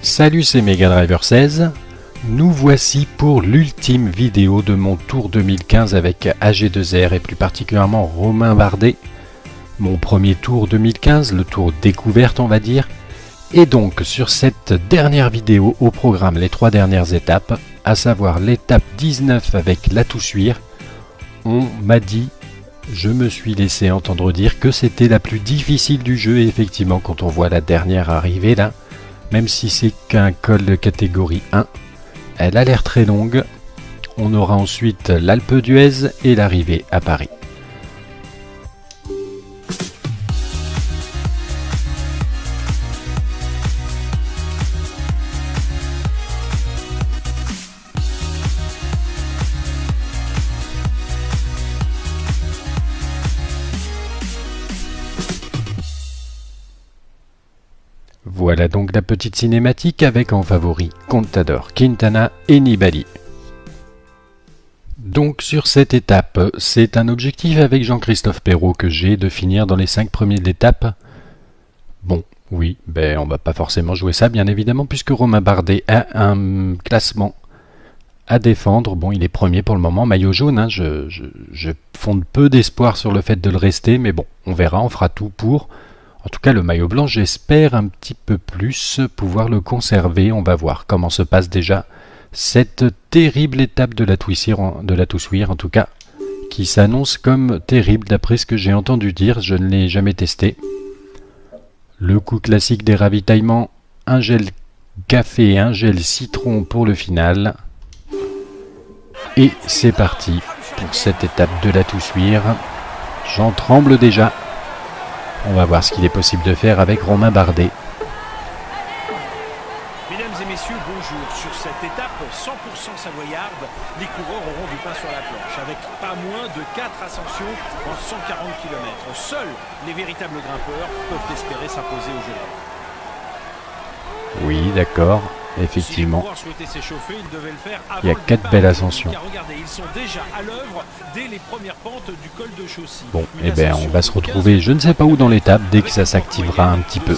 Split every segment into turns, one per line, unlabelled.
Salut, c'est Mega Driver 16. Nous voici pour l'ultime vidéo de mon tour 2015 avec AG2R et plus particulièrement Romain Bardet. Mon premier tour 2015, le tour découverte on va dire. Et donc sur cette dernière vidéo au programme les 3 dernières étapes, à savoir l'étape 19 avec la Toussuire, on m'a dit, je me suis laissé entendre dire que c'était la plus difficile du jeu et effectivement quand on voit la dernière arriver là, même si c'est qu'un col de catégorie 1, elle a l'air très longue. On aura ensuite l'Alpe d'Huez et l'arrivée à Paris. Voilà donc la petite cinématique avec en favori Contador, Quintana et Nibali. Donc sur cette étape, c'est un objectif avec Jean-Christophe Perrault que j'ai de finir dans les 5 premiers de l'étape. Bon, oui, on va pas forcément jouer ça bien évidemment puisque Romain Bardet a un classement à défendre. Bon, il est premier pour le moment, maillot jaune, hein. Je fonde peu d'espoir sur le fait de le rester, mais bon, on verra, on fera tout pour. En tout cas, le maillot blanc, j'espère un petit peu plus pouvoir le conserver. On va voir comment se passe déjà cette terrible étape de la Toussuire, en tout cas, qui s'annonce comme terrible d'après ce que j'ai entendu dire. Je ne l'ai jamais testé. Le coup classique des ravitaillements, un gel café et un gel citron pour le final. Et c'est parti pour cette étape de la Toussuire. J'en tremble déjà. On va voir ce qu'il est possible de faire avec Romain Bardet.
Mesdames et messieurs, bonjour. Sur cette étape 100% savoyarde, les coureurs auront du pain sur la planche, avec pas moins de 4 ascensions en 140 km. Seuls les véritables grimpeurs peuvent espérer s'imposer au jeu.
Oui, d'accord, effectivement. Il y a 4 belles ascensions. Bon, on va se retrouver, je ne sais pas où dans l'étape, dès que ça s'activera un petit peu.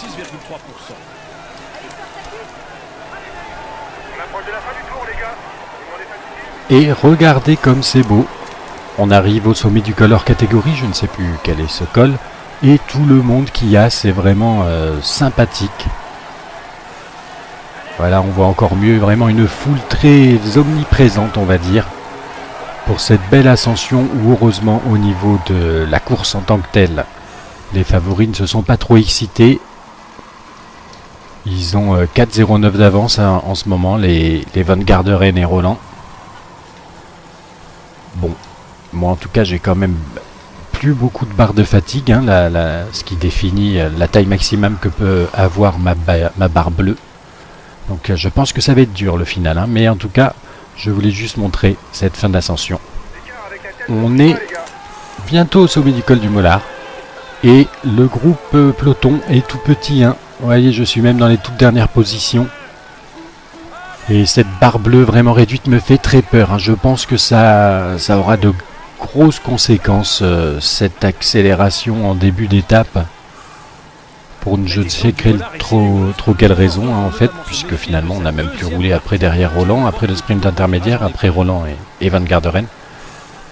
Et regardez comme c'est beau. On arrive au sommet du col hors catégorie, je ne sais plus quel est ce col. Et tout le monde qu'il y a, c'est vraiment sympathique. Voilà, on voit encore mieux, vraiment une foule très omniprésente, on va dire, pour cette belle ascension où, heureusement, au niveau de la course en tant que telle, les favoris ne se sont pas trop excités. Ils ont 4,09 d'avance en ce moment, les Van Garderen et Roland. Bon, moi en tout cas, j'ai quand même plus beaucoup de barres de fatigue, hein, ce qui définit la taille maximum que peut avoir ma barre bleue. Donc je pense que ça va être dur le final, hein, mais en tout cas, je voulais juste montrer cette fin d'ascension. On est bientôt au sommet du col du Mollard, et le groupe peloton est tout petit, hein. Vous voyez, je suis même dans les toutes dernières positions. Et cette barre bleue vraiment réduite me fait très peur, hein. Je pense que ça aura de grosses conséquences, cette accélération en début d'étape. Pour je ne sais trop quelle raison, hein, en fait, puisque finalement on a même pu rouler après derrière Roland, après le sprint intermédiaire, après Roland et Van Garderen.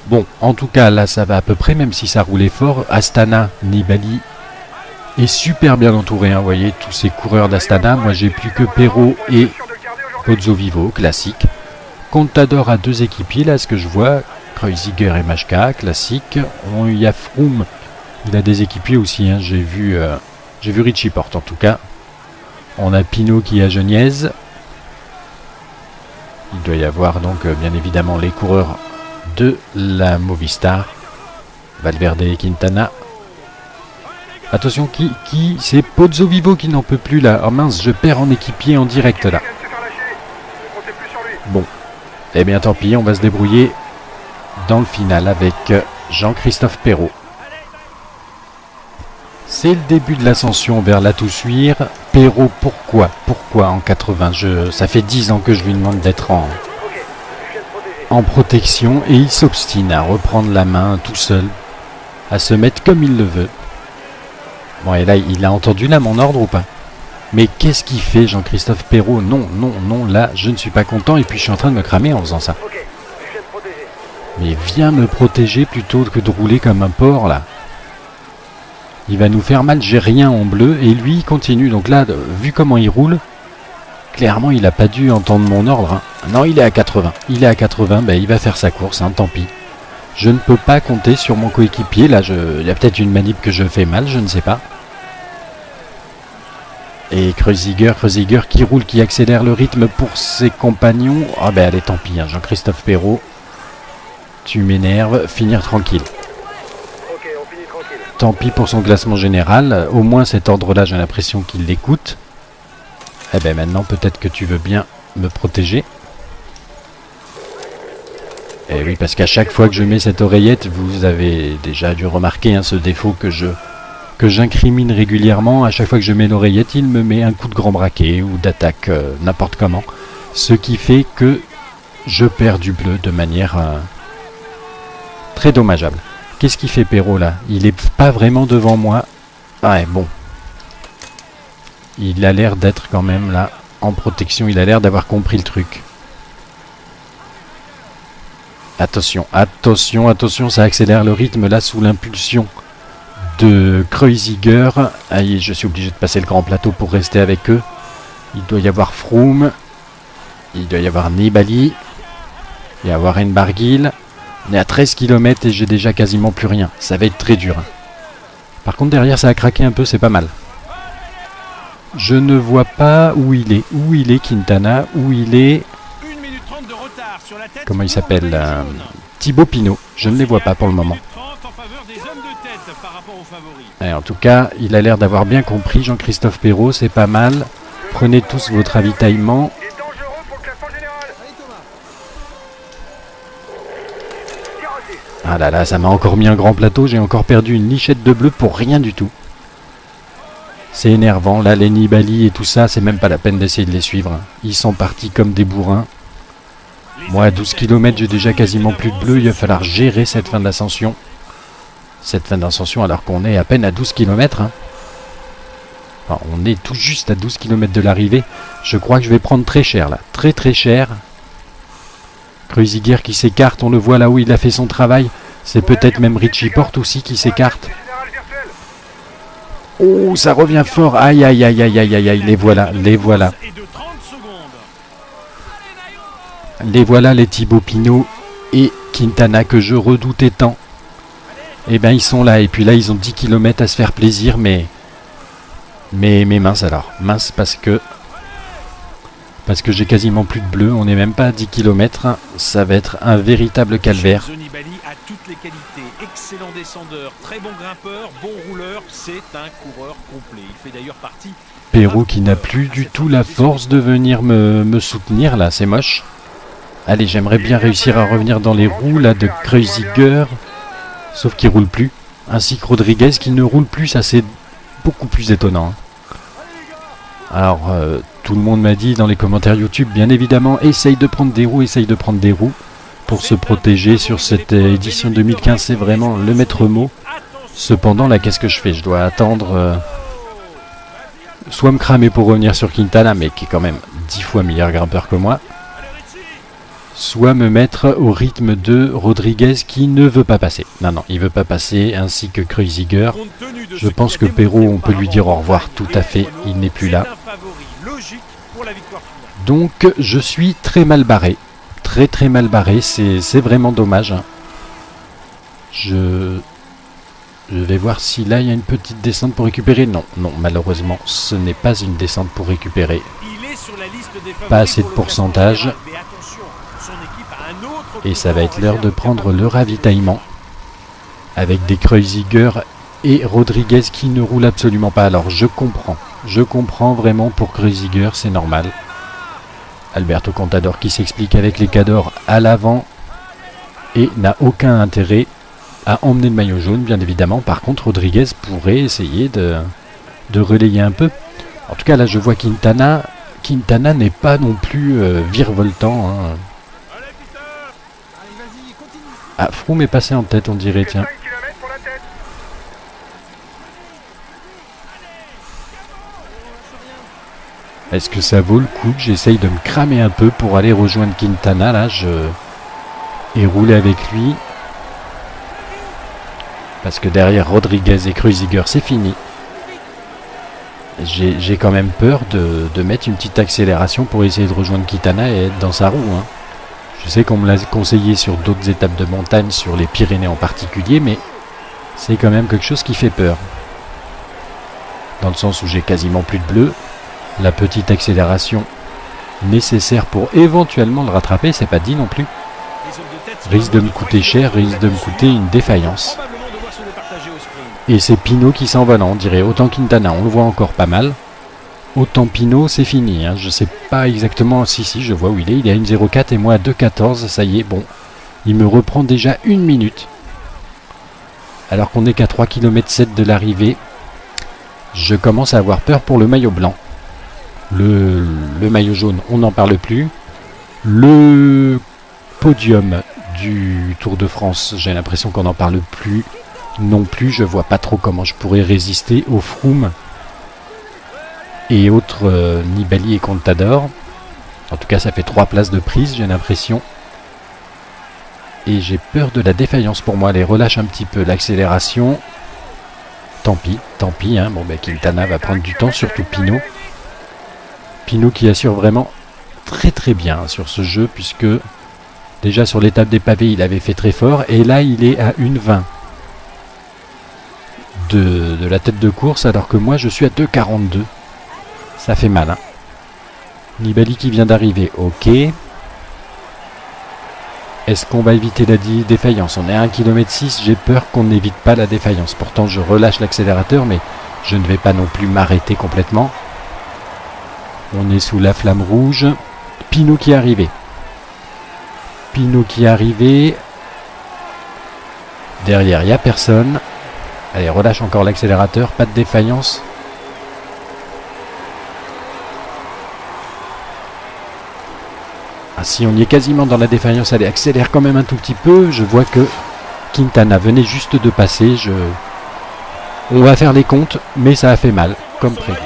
Bon, en tout cas là ça va à peu près, même si ça roulait fort. Astana, Nibali est super bien entouré, hein, vous voyez, tous ces coureurs d'Astana. Moi j'ai plus que Perrault et Pozzovivo, classique. Contador a 2 équipiers, là ce que je vois, Kreuziger et Majka, classique. Il y a Froome, il a des équipiers aussi, hein, j'ai vu Richie Porte en tout cas. On a Pinot qui est à Geniez. Il doit y avoir donc bien évidemment les coureurs de la Movistar. Valverde et Quintana. Attention, c'est Pozzovivo qui n'en peut plus là. Oh mince, je perds en équipier en direct là. Bon, eh bien tant pis, on va se débrouiller dans le final avec Jean-Christophe Perrault. C'est le début de l'ascension vers la Toussuire. Perrault, pourquoi en 80 ça fait 10 ans que je lui demande d'être en protection et il s'obstine à reprendre la main tout seul, à se mettre comme il le veut. Bon, et là, il a entendu là mon ordre ou pas? Mais qu'est-ce qu'il fait Jean-Christophe Perrault? Non, non, non, là je ne suis pas content et puis je suis en train de me cramer en faisant ça. Mais viens me protéger plutôt que de rouler comme un porc là. Il va nous faire mal, j'ai rien en bleu et lui il continue. Donc là, vu comment il roule, clairement il n'a pas dû entendre mon ordre. Hein. Non, il est à 80. Il est à 80, ben, il va faire sa course, hein, tant pis. Je ne peux pas compter sur mon coéquipier. Là, il y a peut-être une manip que je fais mal, je ne sais pas. Et Kreuziger qui roule, qui accélère le rythme pour ses compagnons. Ah ben allez, tant pis, hein, Jean-Christophe Perrault. Tu m'énerves, finir tranquille.
Ok, on finit tranquille.
Tant pis pour son classement général. Au moins cet ordre-là, j'ai l'impression qu'il l'écoute. Eh ben maintenant, peut-être que tu veux bien me protéger. Et oui, parce qu'à chaque fois que je mets cette oreillette, vous avez déjà dû remarquer hein, ce défaut que j'incrimine régulièrement. À chaque fois que je mets l'oreillette, il me met un coup de grand braquet ou d'attaque n'importe comment. Ce qui fait que je perds du bleu de manière très dommageable. Qu'est-ce qu'il fait Perrault là? Il est pas vraiment devant moi. Ouais, bon. Il a l'air d'être quand même là en protection. Il a l'air d'avoir compris le truc. Attention, attention, attention, ça accélère le rythme là sous l'impulsion de Kreuziger. Aïe, je suis obligé de passer le grand plateau pour rester avec eux. Il doit y avoir Froome. Il doit y avoir Nibali. Il doit y avoir Enbargil. On est à 13 km et j'ai déjà quasiment plus rien. Ça va être très dur. Par contre derrière ça a craqué un peu, c'est pas mal. Je ne vois pas où il est. Où il est Quintana? Où il est... Comment il s'appelle Thibaut Pinot. Je ne les vois pas pour le moment. Et en tout cas, il a l'air d'avoir bien compris. Jean-Christophe Perrault, c'est pas mal. Prenez tous votre ravitaillement. Ah là là, ça m'a encore mis un grand plateau. J'ai encore perdu une lichette de bleu pour rien du tout. C'est énervant. Là, les Nibali et tout ça, c'est même pas la peine d'essayer de les suivre. Ils sont partis comme des bourrins. Moi, à 12 km, j'ai déjà quasiment plus de bleu. Il va falloir gérer cette fin d'ascension. Cette fin d'ascension alors qu'on est à peine à 12 km. Hein. Enfin, on est tout juste à 12 km de l'arrivée. Je crois que je vais prendre très cher là. Très très cher. Kreuziger qui s'écarte. On le voit là où il a fait son travail. C'est peut-être même Richie Porte aussi qui s'écarte. Oh, ça revient fort. Aïe, aïe, aïe, aïe, aïe, aïe, aïe. Les voilà, les voilà. Les voilà, les Thibaut Pinot et Quintana que je redoutais tant. Eh bien, ils sont là. Et puis là, ils ont 10 km à se faire plaisir. Mais mince alors. Mince parce que j'ai quasiment plus de bleu. On n'est même pas à 10 km. Ça va être un véritable calvaire.
Nibali a toutes les qualités. Excellent descendeur, très bon grimpeur, bon rouleur. C'est un coureur complet. Il fait d'ailleurs partie...
Perrault qui n'a plus du tout la force de venir me soutenir. Là, c'est moche. Allez, j'aimerais bien réussir à revenir dans les roues là de Kreuziger. Sauf qu'il roule plus. Ainsi que Rodriguez qui ne roule plus. Ça, c'est beaucoup plus étonnant. Alors, tout le monde m'a dit dans les commentaires YouTube, bien évidemment, essaye de prendre des roues, pour se protéger sur cette édition 2015. C'est vraiment le maître mot. Cependant, là, qu'est-ce que je fais? Je dois attendre... soit me cramer pour revenir sur Quintana, mais qui est quand même 10 fois meilleur grimpeur que moi. Soit me mettre au rythme de Rodriguez qui ne veut pas passer. Non, non, il veut pas passer, ainsi que Kreuziger. Je pense que Perrault, on peut lui dire au revoir tout à fait, il n'est plus là. Donc, je suis très mal barré. Très très mal barré, c'est vraiment dommage. Je vais voir si là, il y a une petite descente pour récupérer. Non, non, malheureusement, ce n'est pas une descente pour récupérer. Pas assez de pourcentage. Et ça va être l'heure de prendre le ravitaillement avec des Kreuziger et Rodriguez qui ne roulent absolument pas. Alors je comprends vraiment pour Kreuziger, c'est normal. Alberto Contador qui s'explique avec les Cadors à l'avant et n'a aucun intérêt à emmener le maillot jaune, bien évidemment. Par contre, Rodriguez pourrait essayer de relayer un peu. En tout cas, là, je vois Quintana. Quintana n'est pas non plus virevoltant. Hein. Ah, Froome est passé en tête, on dirait, tiens. Est-ce que ça vaut le coup que j'essaye de me cramer un peu pour aller rejoindre Quintana là, et rouler avec lui? Parce que derrière Rodriguez et Kreuziger, c'est fini. J'ai quand même peur de mettre une petite accélération pour essayer de rejoindre Quintana et être dans sa roue. Hein. Je sais qu'on me l'a conseillé sur d'autres étapes de montagne, sur les Pyrénées en particulier, mais c'est quand même quelque chose qui fait peur. Dans le sens où j'ai quasiment plus de bleu. La petite accélération nécessaire pour éventuellement le rattraper, c'est pas dit non plus. Risque de me coûter cher, risque de me coûter une défaillance. Et c'est Pinot qui s'envole, on dirait. Autant Quintana, on le voit encore pas mal. Autant Pinot, c'est fini. Hein. Je sais pas exactement. Si, je vois où il est. Il est à 1,04 et moi à 2,14. Ça y est, bon. Il me reprend déjà 1 minute. Alors qu'on n'est qu'à 3,7 km de l'arrivée. Je commence à avoir peur pour le maillot blanc. Le maillot jaune, on n'en parle plus. Le podium du Tour de France, j'ai l'impression qu'on n'en parle plus non plus. Je vois pas trop comment je pourrais résister au Froome et autres Nibali et Contador. En tout cas, ça fait 3 places de prise, j'ai l'impression. Et j'ai peur de la défaillance pour moi. Allez, relâche un petit peu l'accélération. Tant pis. Hein. Bon, ben, Quintana va prendre du temps, surtout Pinot. Pinot qui assure vraiment très très bien sur ce jeu, puisque déjà sur l'étape des pavés il avait fait très fort, et là il est à 1,20 de la tête de course, alors que moi je suis à 2,42. Ça fait mal. Hein. Nibali qui vient d'arriver, ok. Est-ce qu'on va éviter la défaillance? On est à 1,6 km, j'ai peur qu'on n'évite pas la défaillance. Pourtant je relâche l'accélérateur, mais je ne vais pas non plus m'arrêter complètement. On est sous la flamme rouge. Pinot qui est arrivé. Derrière, il n'y a personne. Allez, relâche encore l'accélérateur. Pas de défaillance. Ah si, on y est quasiment dans la défaillance. Allez, accélère quand même un tout petit peu. Je vois que Quintana venait juste de passer. On va faire les comptes, mais ça a fait mal, comme prévu.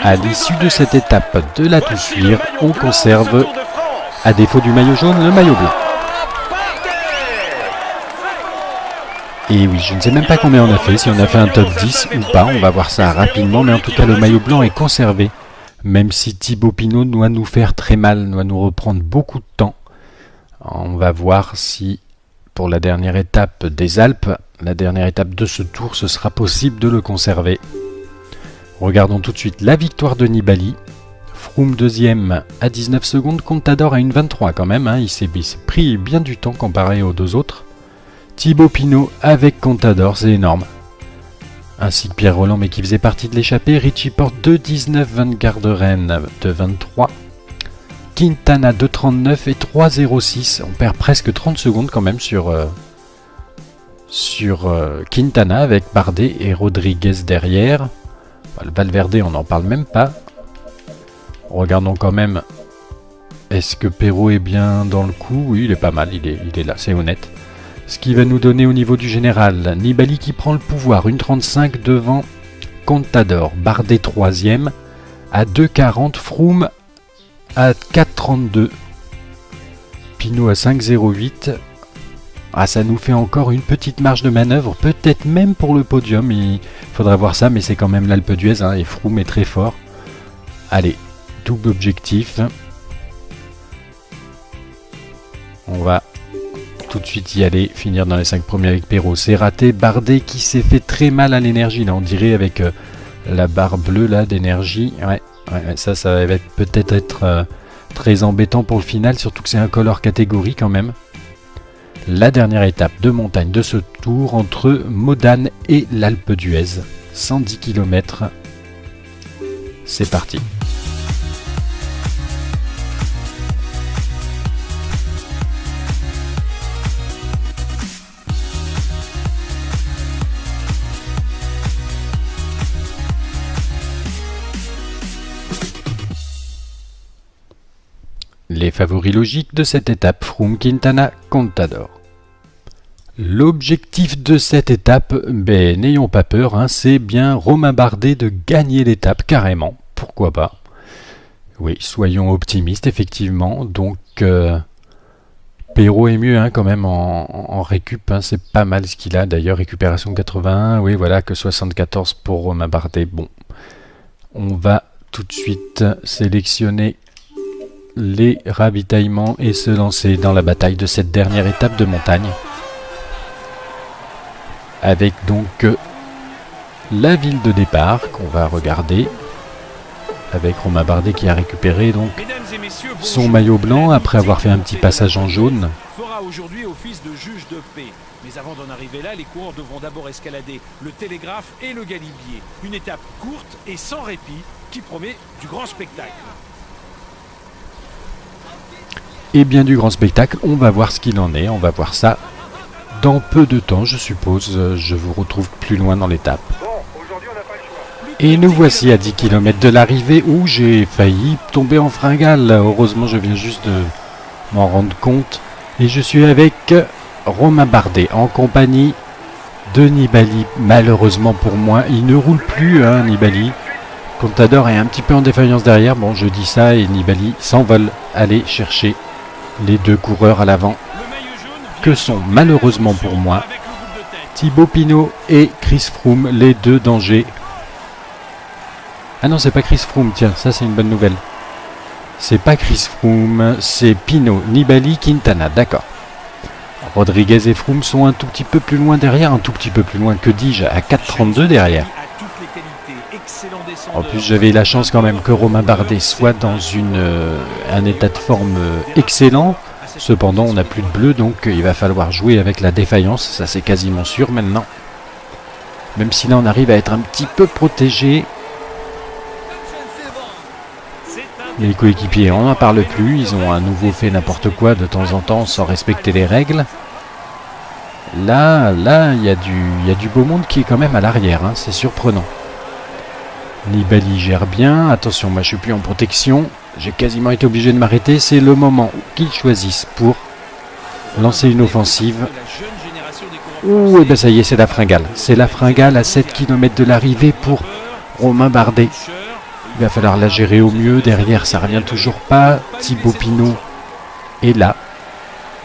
À l'issue de cette étape de la Toussuire, on conserve, à défaut du maillot jaune, le maillot blanc. Et oui, je ne sais même pas combien on a fait, si on a fait un top 10 ou pas, on va voir ça rapidement, mais en tout cas le maillot blanc est conservé. Même si Thibaut Pinot doit nous faire très mal, doit nous reprendre beaucoup de temps. On va voir si, pour la dernière étape des Alpes, la dernière étape de ce tour, ce sera possible de le conserver. Regardons tout de suite la victoire de Nibali. Froome deuxième à 19 secondes, Contador à 1,23 quand même. Hein. Il s'est pris bien du temps comparé aux deux autres. Thibaut Pinot avec Contador, c'est énorme. Ainsi que Pierre Rolland, mais qui faisait partie de l'échappée. Richie Porte 2,19, Van Garderen 2,23. Quintana 2,39 et 3,06. On perd presque 30 secondes quand même sur Quintana avec Bardet et Rodriguez derrière. Le Valverde, on n'en parle même pas. Regardons quand même. Est-ce que Perrault est bien dans le coup? Oui, il est pas mal, il est là, c'est honnête. Ce qui va nous donner au niveau du général, Nibali qui prend le pouvoir, 1,35 devant Contador. Bardet 3e à 2,40. Froome à 4,32. Pinot à 5,08. Ah, ça nous fait encore une petite marge de manœuvre, peut-être même pour le podium. Il faudra voir ça, mais c'est quand même l'Alpe d'Huez, hein, et Froome est très fort. Allez, double objectif. On va tout de suite y aller, finir dans les 5 premiers avec Perrault. C'est raté. Bardet qui s'est fait très mal à l'énergie, là, on dirait avec la barre bleue là d'énergie. Ouais, ça va peut-être être très embêtant pour le final, surtout que c'est un col hors catégorie quand même. La dernière étape de montagne de ce tour entre Modane et l'Alpe d'Huez. 110 km. C'est parti. Les favoris logiques de cette étape, Froome, Quintana, Contador. L'objectif de cette étape, n'ayons pas peur, hein, c'est bien Romain Bardet de gagner l'étape carrément, pourquoi pas. Oui, soyons optimistes, effectivement. Donc, Perrault est mieux hein, quand même en récup. Hein, c'est pas mal ce qu'il a. D'ailleurs, récupération 81. Oui, voilà, que 74 pour Romain Bardet. Bon, on va tout de suite sélectionner les ravitaillements et se lancer dans la bataille de cette dernière étape de montagne. Avec donc la ville de départ qu'on va regarder. Avec Romain Bardet qui a récupéré donc son maillot blanc après avoir fait un petit passage en jaune.
Fera aujourd'hui office de juge de paix. Mais avant d'en arriver là, les coureurs devront d'abord escalader le télégraphe et le galibier. Une étape courte et sans répit qui promet du grand spectacle.
Et bien du grand spectacle, on va voir ce qu'il en est. On va voir ça dans peu de temps, je suppose. Je vous retrouve plus loin dans l'étape. Et nous voici à 10 km de l'arrivée où j'ai failli tomber en fringale. Heureusement, je viens juste de m'en rendre compte. Et je suis avec Romain Bardet en compagnie de Nibali. Malheureusement pour moi, il ne roule plus, hein, Nibali. Contador est un petit peu en défaillance derrière. Bon, je dis ça et Nibali s'envole aller chercher les deux coureurs à l'avant. Que sont malheureusement pour moi Thibaut Pinot et Chris Froome, les deux dangers. Ah non, c'est pas Chris Froome, tiens, ça c'est une bonne nouvelle. C'est pas Chris Froome, c'est Pinot, Nibali, Quintana, d'accord. Rodriguez et Froome sont un tout petit peu plus loin derrière, un tout petit peu plus loin, que dis-je, à 4,32 derrière. En plus, j'avais la chance quand même que Romain Bardet soit dans un état de forme excellent. Cependant, on n'a plus de bleu, donc il va falloir jouer avec la défaillance, ça c'est quasiment sûr maintenant. Même si là on arrive à être un petit peu protégé. Les coéquipiers, on n'en parle plus, ils ont à nouveau fait n'importe quoi de temps en temps sans respecter les règles. Là, il y a du beau monde qui est quand même à l'arrière, hein, c'est surprenant. Nibali gère bien, attention, moi je suis plus en protection, j'ai quasiment été obligé de m'arrêter, c'est le moment qu'ils choisissent pour lancer une offensive. Ouh, et ben ça y est, c'est la fringale à 7 km de l'arrivée pour Romain Bardet. Il va falloir la gérer au mieux. Derrière, ça revient toujours pas. Thibaut Pinot est là.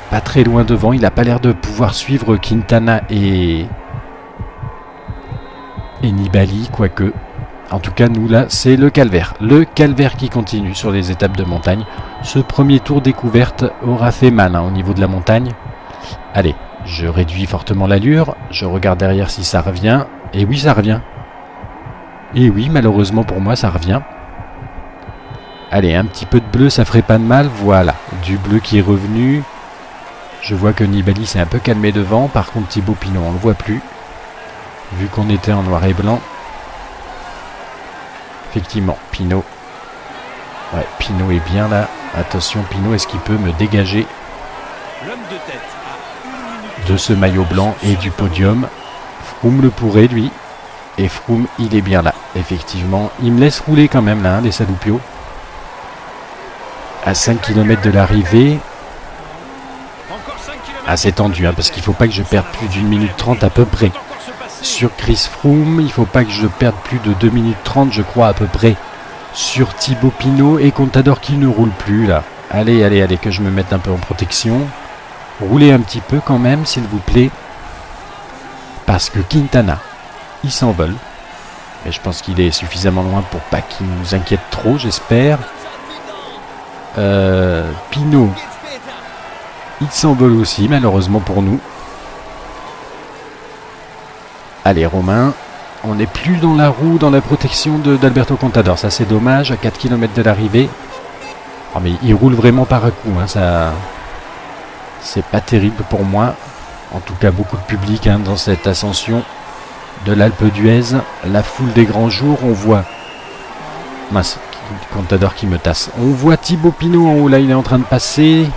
Pas très loin devant. Il n'a pas l'air de pouvoir suivre Quintana et Nibali, quoique. En tout cas, nous, là, c'est le calvaire. Le calvaire qui continue sur les étapes de montagne. Ce premier tour découverte aura fait mal hein, au niveau de la montagne. Allez, je réduis fortement l'allure. Je regarde derrière si ça revient. Et oui, ça revient. Et oui, malheureusement pour moi, ça revient. Allez, un petit peu de bleu, ça ferait pas de mal. Voilà, du bleu qui est revenu. Je vois que Nibali s'est un peu calmé devant. Par contre, Thibaut Pinot, on ne le voit plus. Vu qu'on était en noir et blanc. Effectivement, Pinot. Ouais, Pinot est bien là. Attention, Pinot, est-ce qu'il peut me dégager de ce maillot blanc et du podium? Froome le pourrait, lui. Et Froome, il est bien là, effectivement. Il me laisse rouler quand même, là, hein, les saloupios. À 5 km de l'arrivée. Assez tendu, hein, parce qu'il ne faut pas que je perde plus d'1 minute 30 à peu près. Sur Chris Froome, il ne faut pas que je perde plus de 2 minutes 30, je crois, à peu près. Sur Thibaut Pinot et Contador qui ne roule plus, là. Allez, allez, allez, que je me mette un peu en protection. Roulez un petit peu quand même, s'il vous plaît. Parce que Quintana, il s'envole. Mais je pense qu'il est suffisamment loin pour pas qu'il nous inquiète trop, j'espère. Pinot, il s'envole aussi, malheureusement pour nous. Allez, Romain, on n'est plus dans la roue, dans la protection d'Alberto Contador. Ça, c'est dommage, à 4 km de l'arrivée. Oh, mais il roule vraiment par à coup, hein, ça... C'est pas terrible pour moi. En tout cas, beaucoup de public hein, dans cette ascension de l'Alpe d'Huez. La foule des grands jours, on voit... Mince, Contador qui me tasse. On voit Thibaut Pinot en haut, là, il est en train de passer.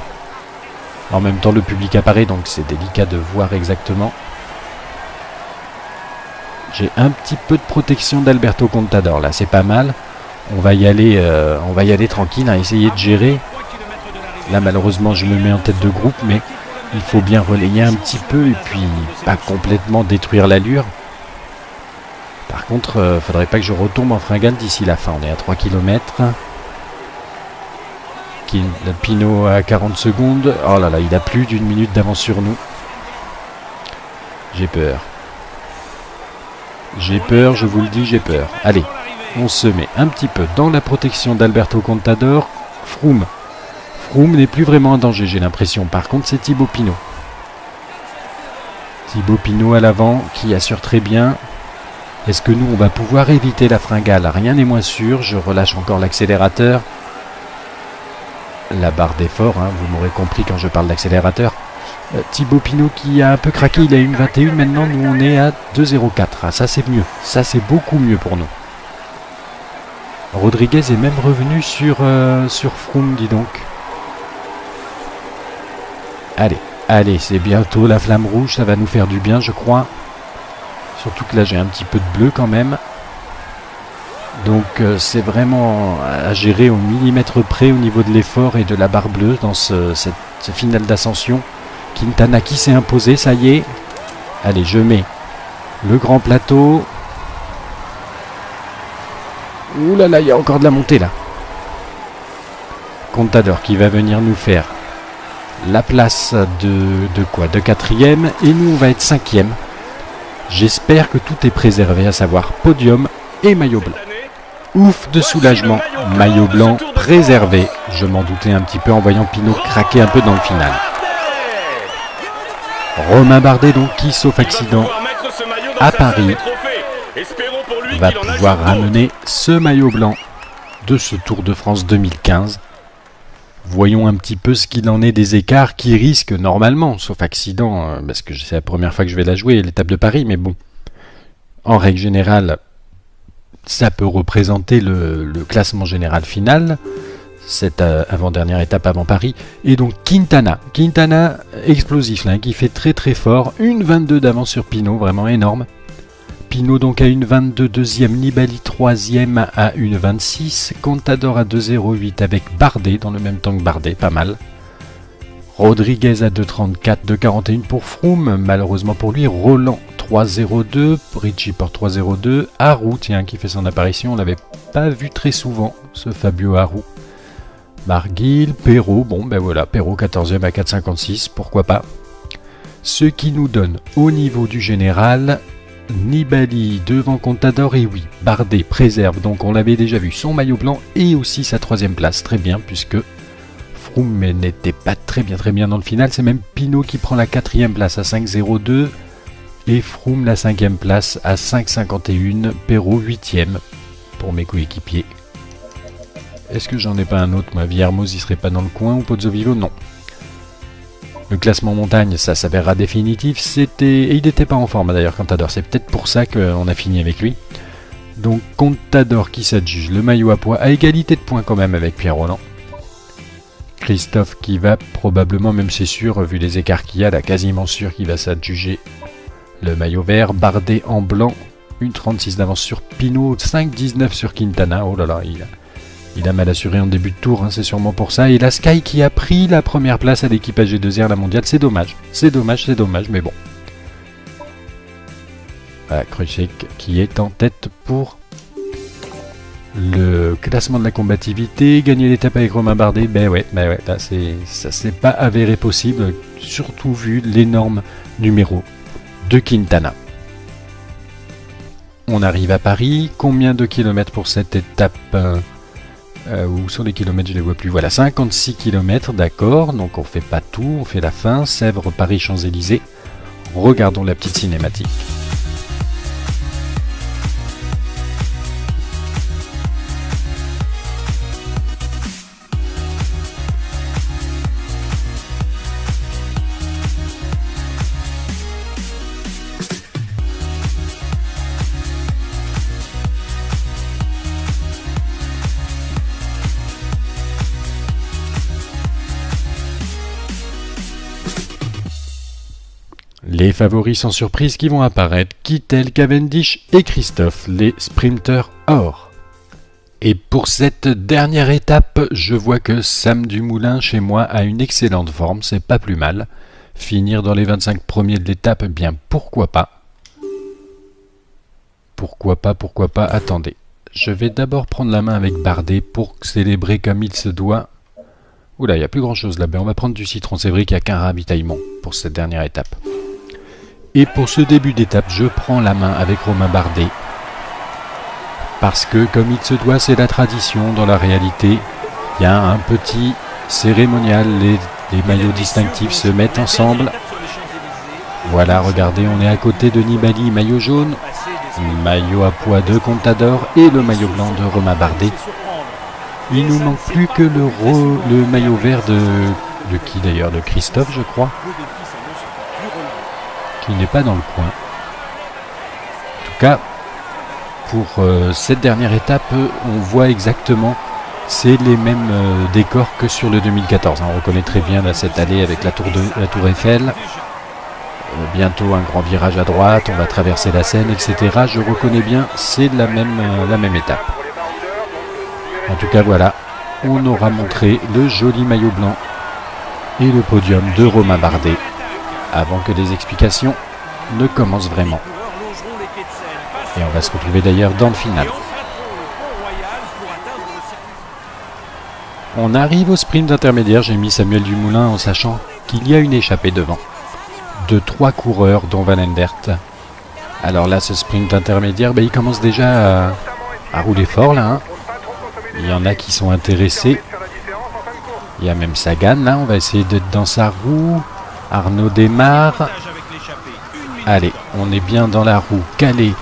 En même temps, le public apparaît, donc c'est délicat de voir exactement. J'ai un petit peu de protection d'Alberto Contador, là, c'est pas mal. On va y aller tranquille, hein, essayer de gérer. Là, malheureusement, je me mets en tête de groupe, mais il faut bien relayer un petit peu et puis pas complètement détruire l'allure. Par contre, faudrait pas que je retombe en fringale d'ici la fin. On est à 3 km. Pinot à 40 secondes. Oh là là, il a plus d'une minute d'avance sur nous. J'ai peur. J'ai peur, je vous le dis, j'ai peur. Allez, on se met un petit peu dans la protection d'Alberto Contador. Froome n'est plus vraiment en danger, j'ai l'impression. Par contre, c'est Thibaut Pinot. Thibaut Pinot à l'avant, qui assure très bien. Est-ce que nous, on va pouvoir éviter la fringale? Rien n'est moins sûr. Je relâche encore l'accélérateur. La barre d'effort, hein, vous m'aurez compris quand je parle d'accélérateur. Thibaut Pinot qui a un peu craqué, il a une 21 maintenant, nous on est à 2,04. Ah, ça c'est mieux, ça c'est beaucoup mieux pour nous. Rodriguez est même revenu sur Froome, dis donc. Allez, c'est bientôt la flamme rouge, ça va nous faire du bien je crois. Surtout que là j'ai un petit peu de bleu quand même. Donc c'est vraiment à gérer au millimètre près au niveau de l'effort et de la barre bleue dans cette finale d'ascension. Quintana qui s'est imposé, ça y est. Allez, je mets le grand plateau. Ouh là là, il y a encore de la montée là. Contador qui va venir nous faire la place de quatrième. Et nous, on va être cinquième. J'espère que tout est préservé, à savoir podium et maillot blanc. Ouf de soulagement, maillot blanc préservé. Je m'en doutais un petit peu en voyant Pinot craquer un peu dans le final. Romain Bardet donc qui, sauf accident, à Paris, va pouvoir ramener ce maillot blanc de ce Tour de France 2015. Voyons un petit peu ce qu'il en est des écarts qui risquent normalement, sauf accident, parce que c'est la première fois que je vais la jouer, l'étape de Paris, mais bon, en règle générale, ça peut représenter le classement général final, cette avant-dernière étape avant Paris. Et donc Quintana explosif là, qui fait très très fort, une 22 d'avance sur Pinot, vraiment énorme. Pinot donc à une 22, deuxième, Nibali troisième à une 26, Contador à 2,08 avec Bardet dans le même temps que Bardet, pas mal. Rodriguez à 2,34, 2,41 pour Froome, malheureusement pour lui. Roland 3,02, Ricci porte 3,02, Arou tiens qui fait son apparition, on l'avait pas vu très souvent ce Fabio Arou. Barguil, Perrault, bon ben voilà, Perrault 14e à 4,56, pourquoi pas. Ce qui nous donne au niveau du général, Nibali devant Contador et oui, Bardet préserve, donc on l'avait déjà vu, son maillot blanc et aussi sa troisième place, très bien puisque Froome n'était pas très bien dans le final, c'est même Pinot qui prend la quatrième place à 5,02 et Froome la cinquième place à 5,51, Perrault 8e pour mes coéquipiers. Est-ce que j'en ai pas un autre, moi? Villermoz, il serait pas dans le coin, ou Pozzovivo? Non. Le classement montagne, ça s'avérera définitif. Et il n'était pas en forme d'ailleurs, Contador. C'est peut-être pour ça qu'on a fini avec lui. Donc Contador qui s'adjuge le maillot à poids, à égalité de points quand même avec Pierre Roland. Christophe qui va probablement, même c'est sûr, vu les écarts qu'il y a, là, quasiment sûr qu'il va s'adjuger le maillot vert. Bardet en blanc, une 36 d'avance sur Pinot, 5,19 sur Quintana. Oh là là, il a mal assuré en début de tour, hein, c'est sûrement pour ça. Et la Sky qui a pris la première place à l'équipe AG2R, la mondiale, c'est dommage. C'est dommage, mais bon. Voilà, Krušek qui est en tête pour le classement de la combativité. Gagner l'étape avec Romain Bardet, ben ouais, là ça c'est pas avéré possible, surtout vu l'énorme numéro de Quintana. On arrive à Paris, combien de kilomètres pour cette étape où sont les kilomètres, je les vois plus. Voilà, 56 km, d'accord. Donc on fait pas tout, on fait la fin. Sèvres, Paris, Champs-Élysées. Regardons la petite cinématique. Les favoris sans surprise qui vont apparaître, Kittel, Cavendish et Christophe, les sprinters or. Et pour cette dernière étape, je vois que Sam Dumoulin chez moi a une excellente forme, c'est pas plus mal. Finir dans les 25 premiers de l'étape, eh bien pourquoi pas. Pourquoi pas, attendez. Je vais d'abord prendre la main avec Bardet pour célébrer comme il se doit Oula, il n'y a plus grand chose là-bas. On va prendre du citron. C'est vrai qu'il n'y a qu'un ravitaillement pour cette dernière étape. Et pour ce début d'étape, je prends la main avec Romain Bardet. Parce que, comme il se doit, c'est la tradition. Dans la réalité, il y a un petit cérémonial. Les maillots distinctifs se mettent ensemble. Voilà, regardez, on est à côté de Nibali, maillot jaune. Maillot à poids de Contador et le maillot blanc de Romain Bardet. Il nous manque plus que le maillot vert de qui d'ailleurs, de Christophe je crois, qui n'est pas dans le coin. En tout cas, pour cette dernière étape, on voit exactement, c'est les mêmes décors que sur le 2014. On reconnaît très bien là, cette allée avec la tour Eiffel. Bientôt un grand virage à droite, on va traverser la Seine, etc. Je reconnais bien, c'est la même étape. En tout cas, voilà, on aura montré le joli maillot blanc et le podium de Romain Bardet avant que les explications ne commencent vraiment. Et on va se retrouver d'ailleurs dans le final. On arrive au sprint intermédiaire, j'ai mis Samuel Dumoulin en sachant qu'il y a une échappée devant. De 3 coureurs, dont Van Aert. Alors là, ce sprint intermédiaire, il commence déjà à rouler fort là. Il y en a qui sont intéressés. Il y a même Sagan là, on va essayer d'être dans sa roue. Arnaud démarre. Allez, on est bien dans la roue calée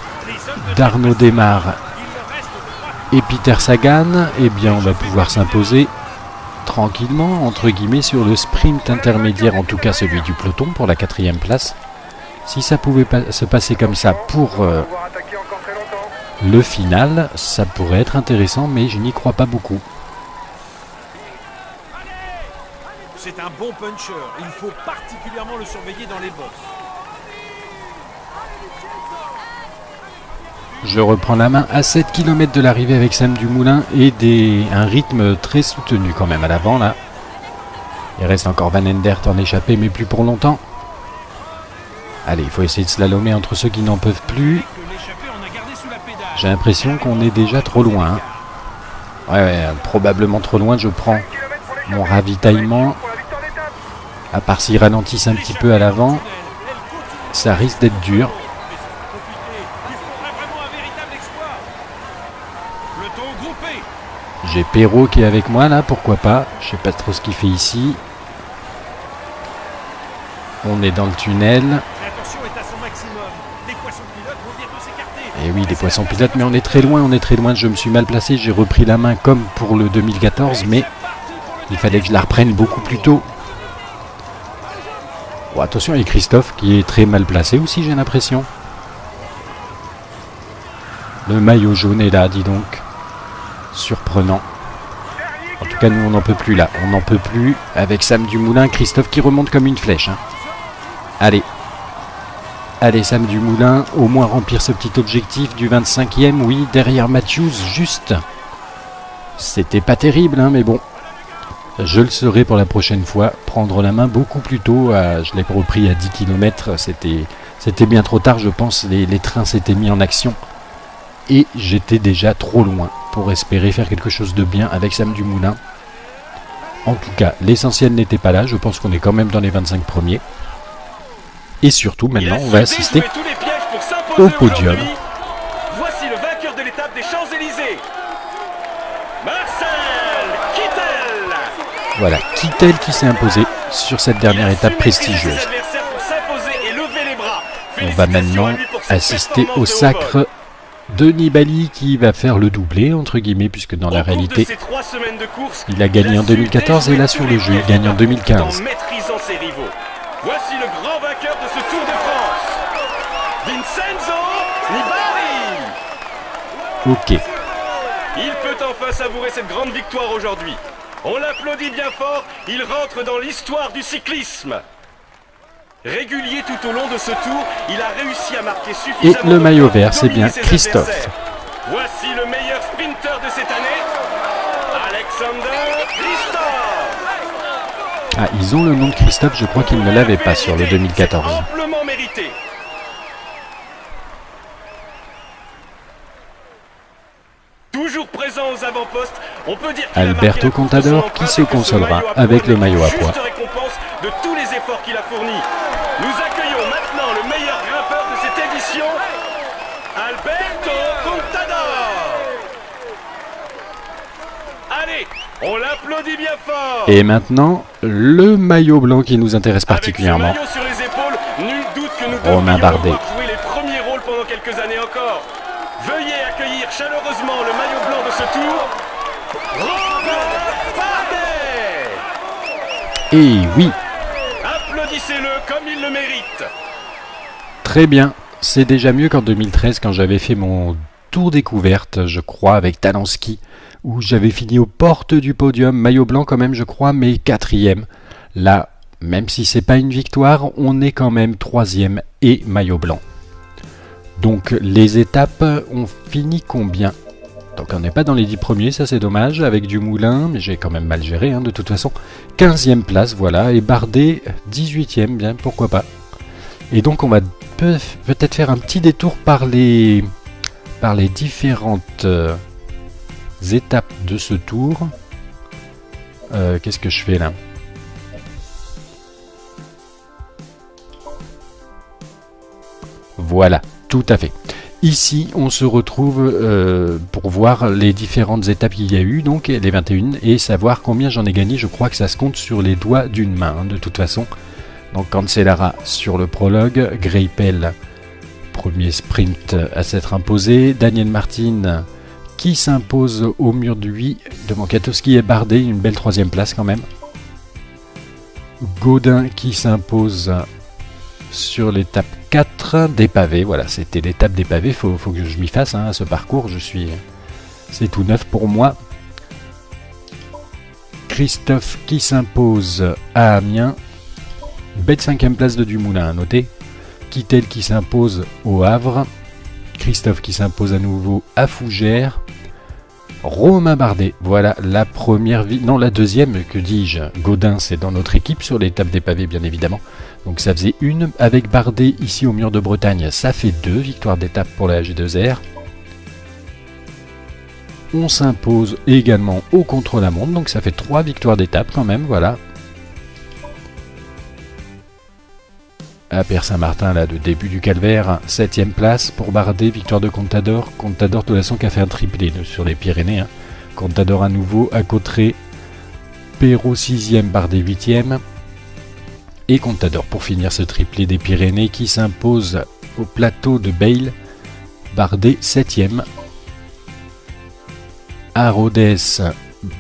d'Arnaud démarre et Peter Sagan. Eh bien, on va pouvoir s'imposer tranquillement, entre guillemets, sur le sprint intermédiaire, en tout cas celui du peloton pour la 4e place. Si ça pouvait se passer comme ça pour le final, ça pourrait être intéressant, mais je n'y crois pas beaucoup.
C'est un bon puncher, il faut particulièrement le surveiller dans les bosses.
Je reprends la main à 7 km de l'arrivée avec Sam Dumoulin et un rythme très soutenu quand même à l'avant là. Il reste encore Van Aert en échappée, mais plus pour longtemps. Allez, il faut essayer de slalomer entre ceux qui n'en peuvent plus. J'ai l'impression qu'on est déjà trop loin. Ouais, probablement trop loin. Je prends mon ravitaillement. À part s'ils ralentissent un petit peu à l'avant, ça risque d'être dur. J'ai Perrault qui est avec moi là, pourquoi pas. Je sais pas trop ce qu'il fait ici. On est dans le tunnel. Et oui, des poissons pilotes, mais on est très loin, je me suis mal placé. J'ai repris la main comme pour le 2014, mais il fallait que je la reprenne beaucoup plus tôt. Bon, attention, il y a Christophe qui est très mal placé aussi, j'ai l'impression. Le maillot jaune est là, dis donc. Surprenant. En tout cas, nous, on n'en peut plus là. On n'en peut plus avec Sam Dumoulin. Christophe qui remonte comme une flèche. Allez. Allez, Sam Dumoulin, au moins remplir ce petit objectif du 25e. Oui, derrière Matthews, juste. C'était pas terrible, mais bon. Je le serai pour la prochaine fois. Prendre la main beaucoup plus tôt. Je l'ai repris à 10 km. C'était bien trop tard, je pense. Les trains s'étaient mis en action. Et j'étais déjà trop loin pour espérer faire quelque chose de bien avec Sam Dumoulin. En tout cas, l'essentiel n'était pas là. Je pense qu'on est quand même dans les 25 premiers. Et surtout, maintenant, on va assister au podium.
Voici le vainqueur de l'étape des Champs-Élysées. Marcel Kittel.
Voilà, Kittel qui s'est imposé sur cette dernière étape prestigieuse. On va maintenant assister au sacre de Nibali qui va faire le doublé, entre guillemets, puisque dans la réalité, il a gagné en 2014 et là sur le jeu, il gagne en 2015.
Voici le grand vainqueur de ce Tour de France, Vincenzo Nibali.
Ok.
Il peut enfin savourer cette grande victoire aujourd'hui. On l'applaudit bien fort, il rentre dans l'histoire du cyclisme. Régulier tout au long de ce tour, il a réussi à marquer suffisamment.
Et le maillot vert, c'est bien Christophe.
Voici le meilleur sprinter de cette année, Alexander Christophe.
Ah, ils ont le nom de Christophe, je crois qu'ils ne l'avaient pas sur le 2014.
Amplement mérité. toujours présent aux avant-postes, on peut dire qu'il a
Alberto
marqué un coup de
Contador
son
qui
empreinte
se
et que ce
consolera
maillot à
avec
pois
le
est
maillot à
une
pois.
juste récompense de tous les efforts qu'il a fournis. Nous accueillons maintenant le meilleur grimpeur de cette édition, Alberto Contador. Allez, on l'applaudit bien fort.
Et maintenant, le maillot blanc qui nous intéresse particulièrement.
Avec ce maillot sur les épaules, nul doute que nous
Romain
devrions
Bardet.
voir jouer les premiers rôles pendant quelques années encore. Veuillez accueillir chaleureusement le maillot blanc de ce tour, Romain Bardet.
Et oui,
Applaudissez-le comme il le mérite.
très bien. C'est déjà mieux qu'en 2013 quand j'avais fait mon tour découverte, je crois, avec Talanski, où j'avais fini aux portes du podium, maillot blanc quand même, je crois, mais 4e. Là, même si c'est pas une victoire, on est quand même 3e et maillot blanc. Donc les étapes ont fini combien? Donc on n'est pas dans les 10 premiers, ça c'est dommage, avec Dumoulin, mais j'ai quand même mal géré, de toute façon. 15e place, voilà, et Bardet 18e, bien, pourquoi pas. Et donc on va peut-être faire un petit détour par les différentes étapes de ce tour. Qu'est-ce que je fais là? Voilà, tout à fait. Ici, on se retrouve pour voir les différentes étapes qu'il y a eu, donc les 21, et savoir combien j'en ai gagné. Je crois que ça se compte sur les doigts d'une main, de toute façon. Donc Cancellara sur le prologue, Greipel, premier sprint à s'être imposé, Daniel Martin qui s'impose au mur de 8, de Monkatowski et Bardet, une belle 3e place quand même. Gaudin qui s'impose sur l'étape 4 des pavés, voilà, c'était l'étape des pavés, faut que je m'y fasse à ce parcours, c'est tout neuf pour moi. Christophe qui s'impose à Amiens, belle 5e place de Dumoulin à noter. Kittel qui s'impose au Havre, Christophe qui s'impose à nouveau à Fougères, Romain Bardet, voilà la première non la deuxième, que dis-je, Gaudin c'est dans notre équipe sur l'étape des pavés bien évidemment, donc ça faisait une, avec Bardet ici au mur de Bretagne, ça fait 2 victoires d'étape pour la G2R. On s'impose également au contre-la-montre, donc ça fait 3 victoires d'étape quand même, voilà. À Père-Saint-Martin, là, le début du calvaire, 7e place pour Bardet, victoire de Contador. Contador, de toute façon, qui a fait un triplé sur les Pyrénées. Contador à nouveau, à Cauterets, Perrault 6e, Bardet 8e. Et Contador pour finir ce triplé des Pyrénées qui s'impose au plateau de Bayle, Bardet 7e. À Rodez,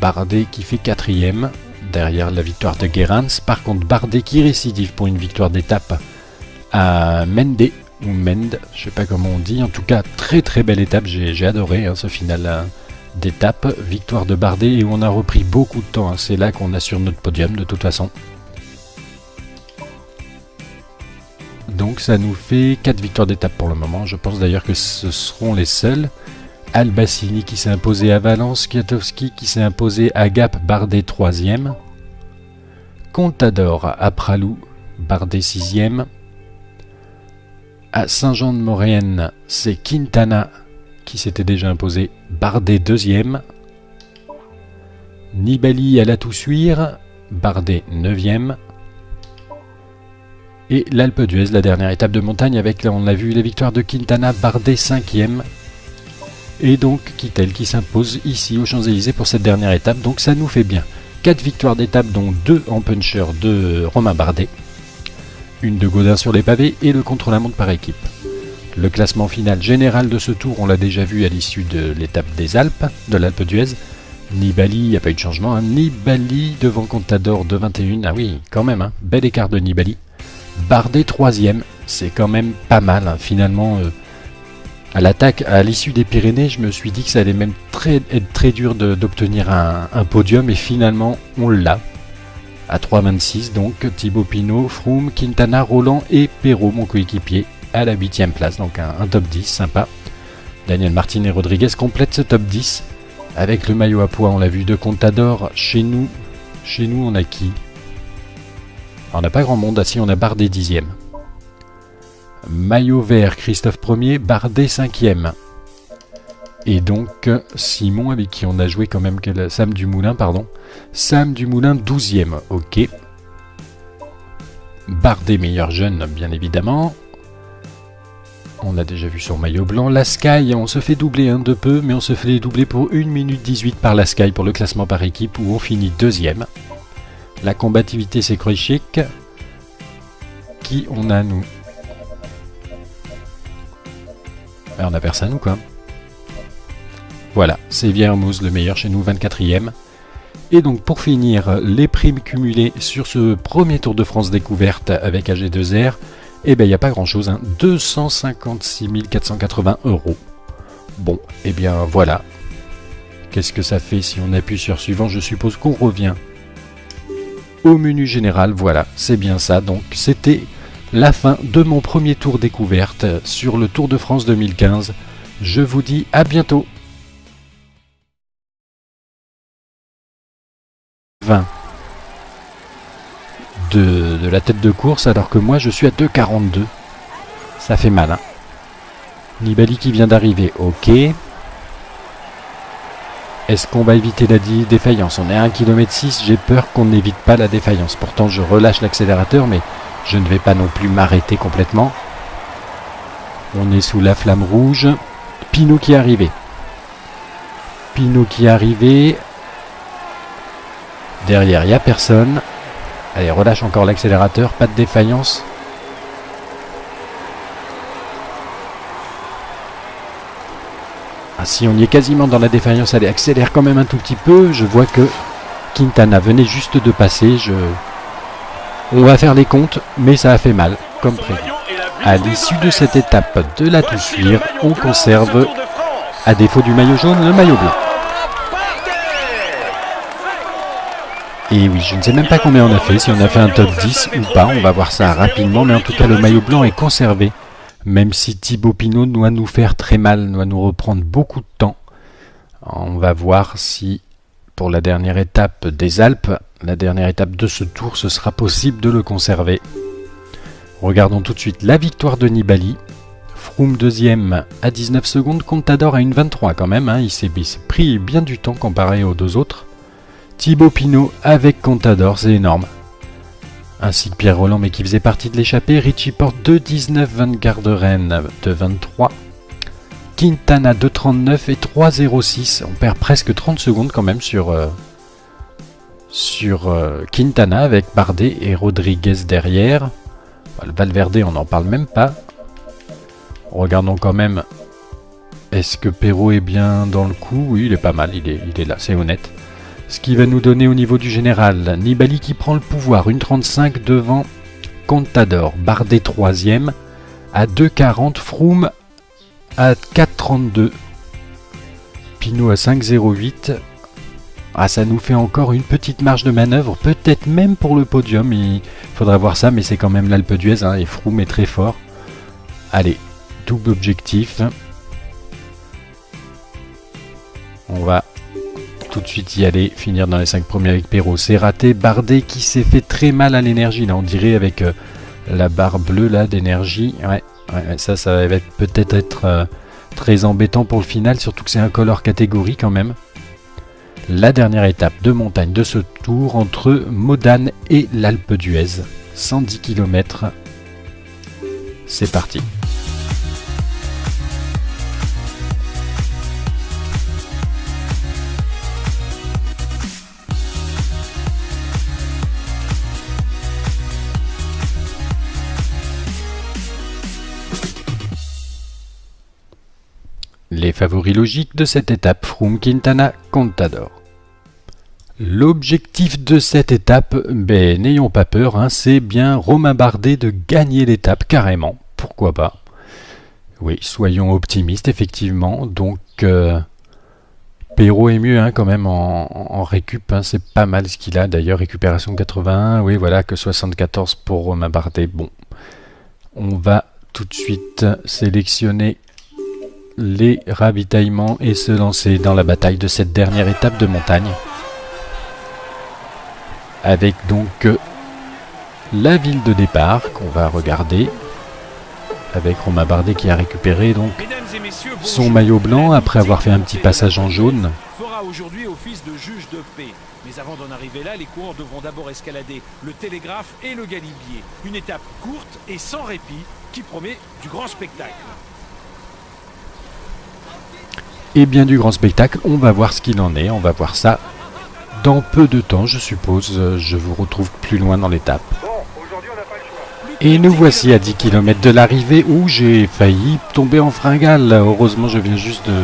Bardet qui fait 4e, derrière la victoire de Guérens. Par contre, Bardet qui récidive pour une victoire d'étape à Mende, ou Mende, je sais pas comment on dit, en tout cas très très belle étape, j'ai adoré ce final d'étape, victoire de Bardet, et on a repris beaucoup de temps, c'est là qu'on assure notre podium de toute façon. Donc ça nous fait 4 victoires d'étape pour le moment, je pense d'ailleurs que ce seront les seuls. Albacini qui s'est imposé à Valence, Kwiatkowski qui s'est imposé à Gap, Bardet 3e. Contador à Pralou, Bardet 6e. À Saint-Jean-de-Maurienne, c'est Quintana qui s'était déjà imposé, Bardet 2e. Nibali à la Toussuire, Bardet 9e. Et l'Alpe d'Huez, la dernière étape de montagne avec, on a vu les victoires de Quintana, Bardet 5e. Et donc Kittel qui s'impose ici aux Champs-Élysées pour cette dernière étape. Donc ça nous fait bien 4 victoires d'étape, dont 2 en puncher de Romain Bardet. Une de Gaudin sur les pavés et le contre-la-montre par équipe. Le classement final général de ce tour, on l'a déjà vu à l'issue de l'étape des Alpes, de l'Alpe d'Huez. Nibali, il n'y a pas eu de changement. Nibali devant Contador de 21. Ah oui, quand même, bel écart de Nibali. Bardet 3e, c'est quand même pas mal. Finalement, à l'attaque, à l'issue des Pyrénées, je me suis dit que ça allait même être très dur d'obtenir un podium. Et finalement, on l'a. À 3,26, donc Thibaut Pinot, Froome, Quintana, Roland et Perrault, mon coéquipier, à la 8e place. Donc un top 10, sympa. Daniel Martin et Rodriguez complètent ce top 10. Avec le maillot à pois, on l'a vu, de Contador. Chez nous, on a qui? On n'a pas grand monde. Ah si, on a Bardet 10e. « Maillot vert, Christophe 1er, Bardet 5e. Et donc Simon, avec qui on a joué quand même, Sam Dumoulin, pardon. Sam Dumoulin 12e, ok. Bardet meilleur jeune, bien évidemment. On a déjà vu son maillot blanc. La Sky, on se fait doubler de peu, mais on se fait doubler pour 1 minute 18 par la Sky pour le classement par équipe où on finit 2e. La combativité, c'est Krojcik. Qui on a, nous? On a personne ou quoi? Voilà, c'est Viermoz le meilleur chez nous, 24e. Et donc pour finir, les primes cumulées sur ce premier Tour de France découverte avec AG2R, eh bien il n'y a pas grand chose, 256 480 €. Bon, eh bien voilà. Qu'est-ce que ça fait si on appuie sur suivant? Je suppose qu'on revient au menu général. Voilà, c'est bien ça. Donc c'était la fin de mon premier tour découverte sur le Tour de France 2015. Je vous dis à bientôt. 20 de la tête de course, alors que moi je suis à 2,42. Ça fait mal, Nibali qui vient d'arriver, ok. Est-ce qu'on va éviter la défaillance? On est à 1,6 km, j'ai peur qu'on n'évite pas la défaillance. Pourtant je relâche l'accélérateur, mais je ne vais pas non plus m'arrêter complètement. On est sous la flamme rouge. Pinot qui est arrivé. Derrière, il n'y a personne. Allez, relâche encore l'accélérateur, pas de défaillance. Ah si, on y est quasiment dans la défaillance. Allez, accélère quand même un tout petit peu. Je vois que Quintana venait juste de passer. On va faire les comptes, mais ça a fait mal, comme prévu. À l'issue de cette étape de la Toussuire, on conserve, à défaut du maillot jaune, le maillot blanc. Et oui, je ne sais même pas combien on a fait, si on a fait un top 10 ou pas, on va voir ça rapidement, mais en tout cas le maillot blanc est conservé, même si Thibaut Pinot doit nous faire très mal, doit nous reprendre beaucoup de temps. On va voir si, pour la dernière étape des Alpes, la dernière étape de ce tour, ce sera possible de le conserver. Regardons tout de suite la victoire de Nibali. Froome deuxième à 19 secondes, Contador à 1,23 quand même, il s'est pris bien du temps comparé aux deux autres. Thibaut Pinot avec Contador, c'est énorme. Ainsi que Pierre Rolland, mais qui faisait partie de l'échappée. Richie Porte 2,19, Van Garderen 2,23. Quintana 2,39 et 3,06. On perd presque 30 secondes quand même sur Quintana avec Bardet et Rodriguez derrière. Le Valverde, on n'en parle même pas. Regardons quand même. Est-ce que Perrault est bien dans le coup? Oui, il est pas mal, il est là, c'est honnête. Ce qui va nous donner au niveau du général, Nibali qui prend le pouvoir, 1,35 devant Contador. Bardet 3e à 2,40. Froome à 4,32. Pinot à 5,08. Ah, ça nous fait encore une petite marge de manœuvre, peut-être même pour le podium. Il faudra voir ça, mais c'est quand même l'Alpe d'Huez, et Froome est très fort. Allez, double objectif. On va tout de suite y aller, finir dans les 5 premiers avec Perrault. C'est raté. Bardet qui s'est fait très mal à l'énergie, là on dirait avec la barre bleue là d'énergie. Ouais, ça va peut-être être très embêtant pour le final, surtout que c'est un color catégorie quand même. La dernière étape de montagne de ce tour entre Modane et l'Alpe d'Huez. 110 km. C'est parti. Les favoris logiques de cette étape, Froome, Quintana, Contador. L'objectif de cette étape, n'ayons pas peur, c'est bien Romain Bardet de gagner l'étape carrément, pourquoi pas. Oui, soyons optimistes effectivement, donc Perrault est mieux quand même en récup, c'est pas mal ce qu'il a d'ailleurs, récupération 81, oui voilà, que 74 pour Romain Bardet. Bon, on va tout de suite sélectionner les ravitaillements et se lancer dans la bataille de cette dernière étape de montagne. Avec donc la ville de départ qu'on va regarder. avec Romain Bardet qui a récupéré donc
Mesdames et messieurs,
son
bonjour.
maillot blanc après avoir fait un petit passage en jaune.
Fera aujourd'hui office de juge de paix. Mais avant d'en arriver là, les coureurs devront d'abord escalader le télégraphe et le galibier. Une étape courte et sans répit qui promet du grand spectacle.
Et bien du grand spectacle, on va voir ce qu'il en est, on va voir ça dans peu de temps je suppose. Je vous retrouve plus loin dans l'étape. Et nous voici à 10 km de l'arrivée où j'ai failli tomber en fringale. Heureusement je viens juste de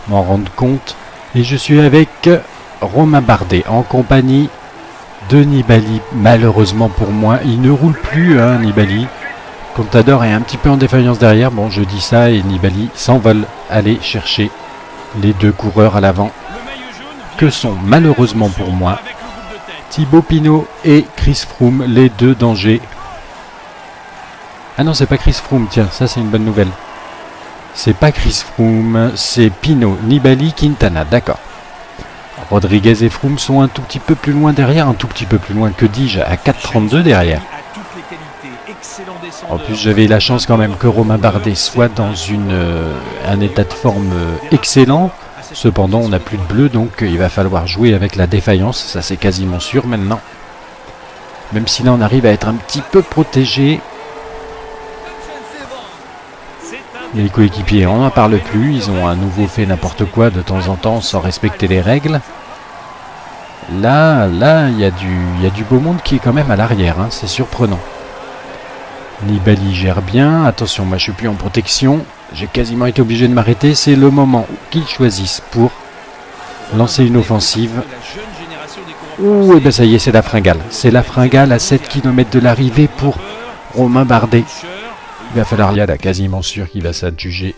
m'en rendre compte. Et je suis avec Romain Bardet en compagnie de Nibali. Malheureusement pour moi, il ne roule plus hein, Nibali. Contador est un petit peu en défaillance derrière. Bon je dis ça et Nibali s'envole aller chercher les deux coureurs à l'avant. Que sont malheureusement pour moi Thibaut Pinot et Chris Froome, les deux dangers. Ah non, c'est pas Chris Froome, tiens, ça c'est une bonne nouvelle. C'est pas Chris Froome, c'est Pinot, Nibali, Quintana, d'accord. Rodriguez et Froome sont un tout petit peu plus loin derrière, un tout petit peu plus loin que dis-je, à 4,32 derrière. En plus, j'avais la chance quand même que Romain Bardet soit dans un état de forme excellent. Cependant, on n'a plus de bleu, donc il va falloir jouer avec la défaillance, ça c'est quasiment sûr maintenant. Même si là on arrive à être un petit peu protégé. Les coéquipiers, on n'en parle plus, ils ont à nouveau fait n'importe quoi de temps en temps sans respecter les règles. Là, il y a du beau monde qui est quand même à l'arrière, hein, c'est surprenant. Nibali gère bien, attention, moi je suis plus en protection, j'ai quasiment été obligé de m'arrêter, c'est le moment qu'ils choisissent pour lancer une offensive. Ouh, et ben ça y est, c'est la fringale à 7 km de l'arrivée pour Romain Bardet. Il va falloir, il y a quasiment sûr qu'il va s'adjuger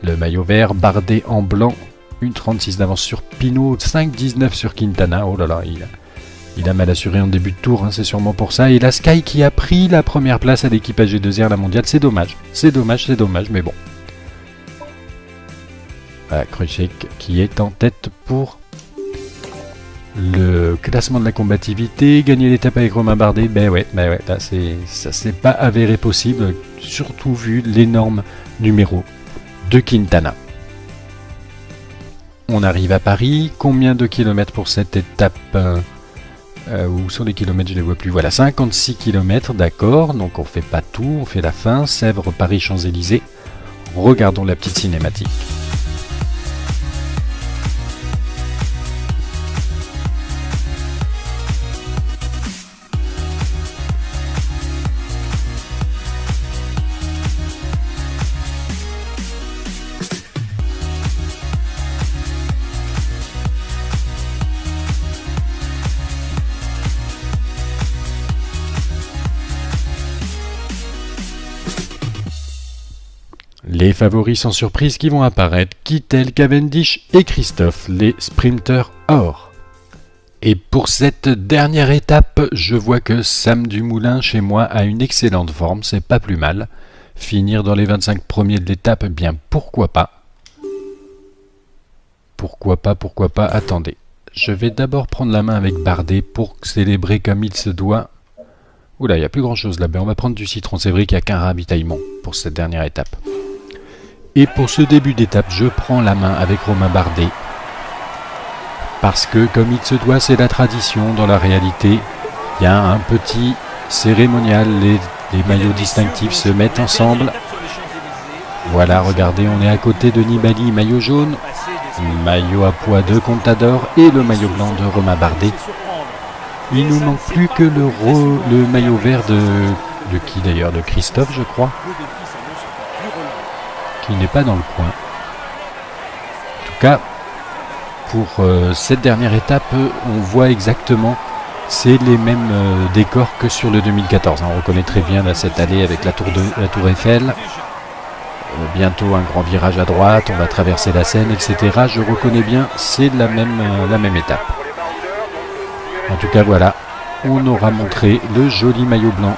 le maillot vert, Bardet en blanc, 1,36 d'avance sur Pinot, 5,19 sur Quintana, oh là là, il a mal assuré en début de tour, hein, c'est sûrement pour ça. Et la Sky qui a pris la première place à l'équipe AG2R, la mondiale, c'est dommage, mais bon. Voilà, Krujcik qui est en tête pour le classement de la combativité. Gagner l'étape avec Romain Bardet, ben ouais, là ça s'est pas avéré possible, surtout vu l'énorme numéro de Quintana. On arrive à Paris, combien de kilomètres pour cette étape où sont les kilomètres, je les vois plus. Voilà, 56 km, d'accord. Donc on fait pas tout, on fait la fin. Sèvres, Paris, Champs-Élysées. Regardons la petite cinématique. Les favoris sans surprise qui vont apparaître, Kittel, Cavendish et Christophe, les sprinters or. Et pour cette dernière étape, je vois que Sam Dumoulin chez moi a une excellente forme, c'est pas plus mal. Finir dans les 25 premiers de l'étape, bien pourquoi pas. Pourquoi pas, attendez. Je vais d'abord prendre la main avec Bardet pour célébrer comme il se doit. Oula, il n'y a plus grand chose là-bas, on va prendre du citron, c'est vrai qu'il n'y a qu'un ravitaillement pour cette dernière étape. Et pour ce début d'étape, je prends la main avec Romain Bardet. Parce que, comme il se doit, c'est la tradition. Dans la réalité, il y a un petit cérémonial. Les maillots distinctifs se mettent ensemble. Voilà, regardez, on est à côté de Nibali, maillot jaune. Maillot à poids de Contador et le maillot blanc de Romain Bardet. Il nous manque plus que le maillot vert de qui d'ailleurs? De Christophe, je crois. Qui n'est pas dans le coin. En tout cas, pour cette dernière étape, on voit exactement, c'est les mêmes décors que sur le 2014. On reconnaît très bien là, cette allée avec la tour Eiffel. Bientôt un grand virage à droite, on va traverser la Seine, etc. Je reconnais bien, c'est la même étape. En tout cas, voilà, on aura montré le joli maillot blanc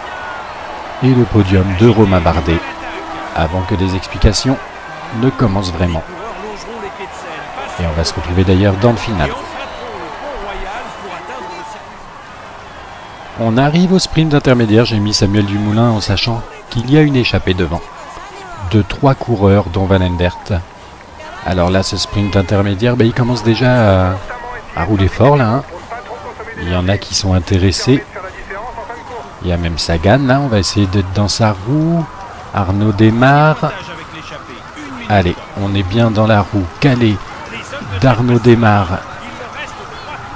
et le podium de Romain Bardet, avant que les explications ne commencent vraiment. Et on va se retrouver d'ailleurs dans le final. On arrive au sprint intermédiaire, j'ai mis Samuel Dumoulin en sachant qu'il y a une échappée devant. de 3 coureurs, dont Van Endert. Alors là, ce sprint intermédiaire, il commence déjà à rouler fort là. Hein. Il y en a qui sont intéressés. Il y a même Sagan là, on va essayer d'être dans sa roue. Arnaud démarre. Allez, on est bien dans la roue calée d'Arnaud démarre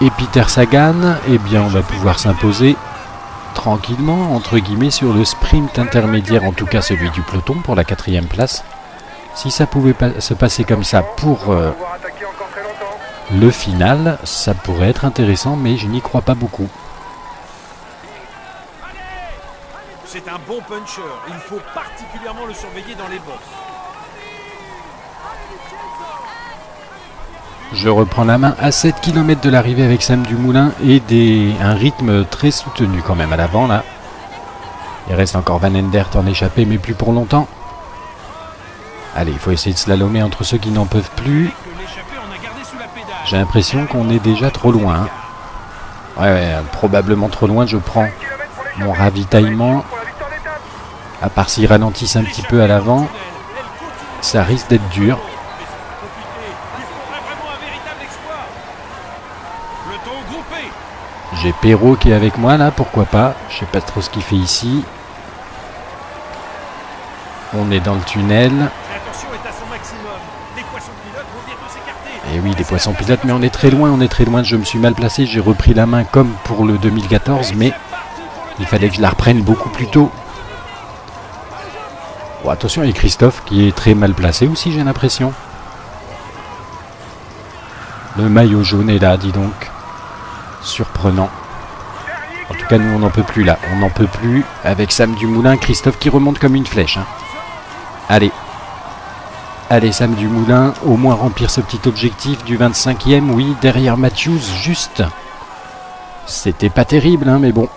et Peter Sagan. Eh bien, on va pouvoir s'imposer tranquillement, entre guillemets, sur le sprint intermédiaire, en tout cas celui du peloton pour la 4e place. Si ça pouvait se passer comme ça pour le final, ça pourrait être intéressant, mais je n'y crois pas beaucoup.
C'est un bon puncher. Il faut particulièrement le surveiller dans les bosses.
Je reprends la main à 7 km de l'arrivée avec Sam Dumoulin et un rythme très soutenu quand même à l'avant là. Il reste encore Van Endert en échappée, mais plus pour longtemps. Allez, il faut essayer de slalomer entre ceux qui n'en peuvent plus. J'ai l'impression qu'on est déjà trop loin. Hein. Ouais, probablement trop loin. Je prends mon ravitaillement. À part s'ils ralentissent un petit peu à l'avant, ça risque d'être dur. J'ai Perrault qui est avec moi là, pourquoi pas. Je sais pas trop ce qu'il fait ici. On est dans le tunnel. Et oui, des poissons pilotes, mais on est très loin, je me suis mal placé. J'ai repris la main comme pour le 2014, mais il fallait que je la reprenne beaucoup plus tôt. Bon, attention, il y a Christophe qui est très mal placé aussi, j'ai l'impression. Le maillot jaune est là, dis donc. Surprenant. En tout cas, nous, on n'en peut plus là. On n'en peut plus avec Sam Dumoulin. Christophe qui remonte comme une flèche. Hein. Allez. Allez, Sam Dumoulin, au moins remplir ce petit objectif du 25e. Oui, derrière Matthews, juste. C'était pas terrible, hein, mais bon.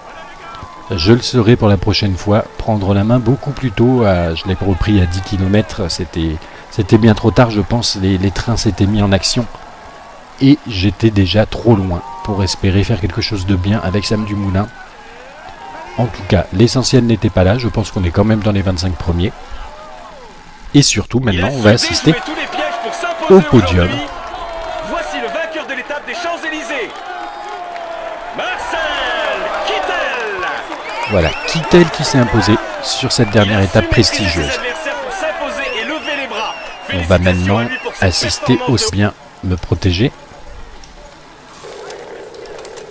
Je le serai pour la prochaine fois. Prendre la main beaucoup plus tôt. Je l'ai repris à 10 km. C'était bien trop tard, je pense. Les trains s'étaient mis en action. Et j'étais déjà trop loin pour espérer faire quelque chose de bien avec Sam Dumoulin. En tout cas, l'essentiel n'était pas là. Je pense qu'on est quand même dans les 25 premiers. Et surtout, maintenant, on va assister au podium.
Voici le vainqueur de l'étape des Champs-Élysées. Marcel Kittel.
Voilà, Kittel qui s'est imposé sur cette dernière étape prestigieuse. On va maintenant assister au bien me protéger.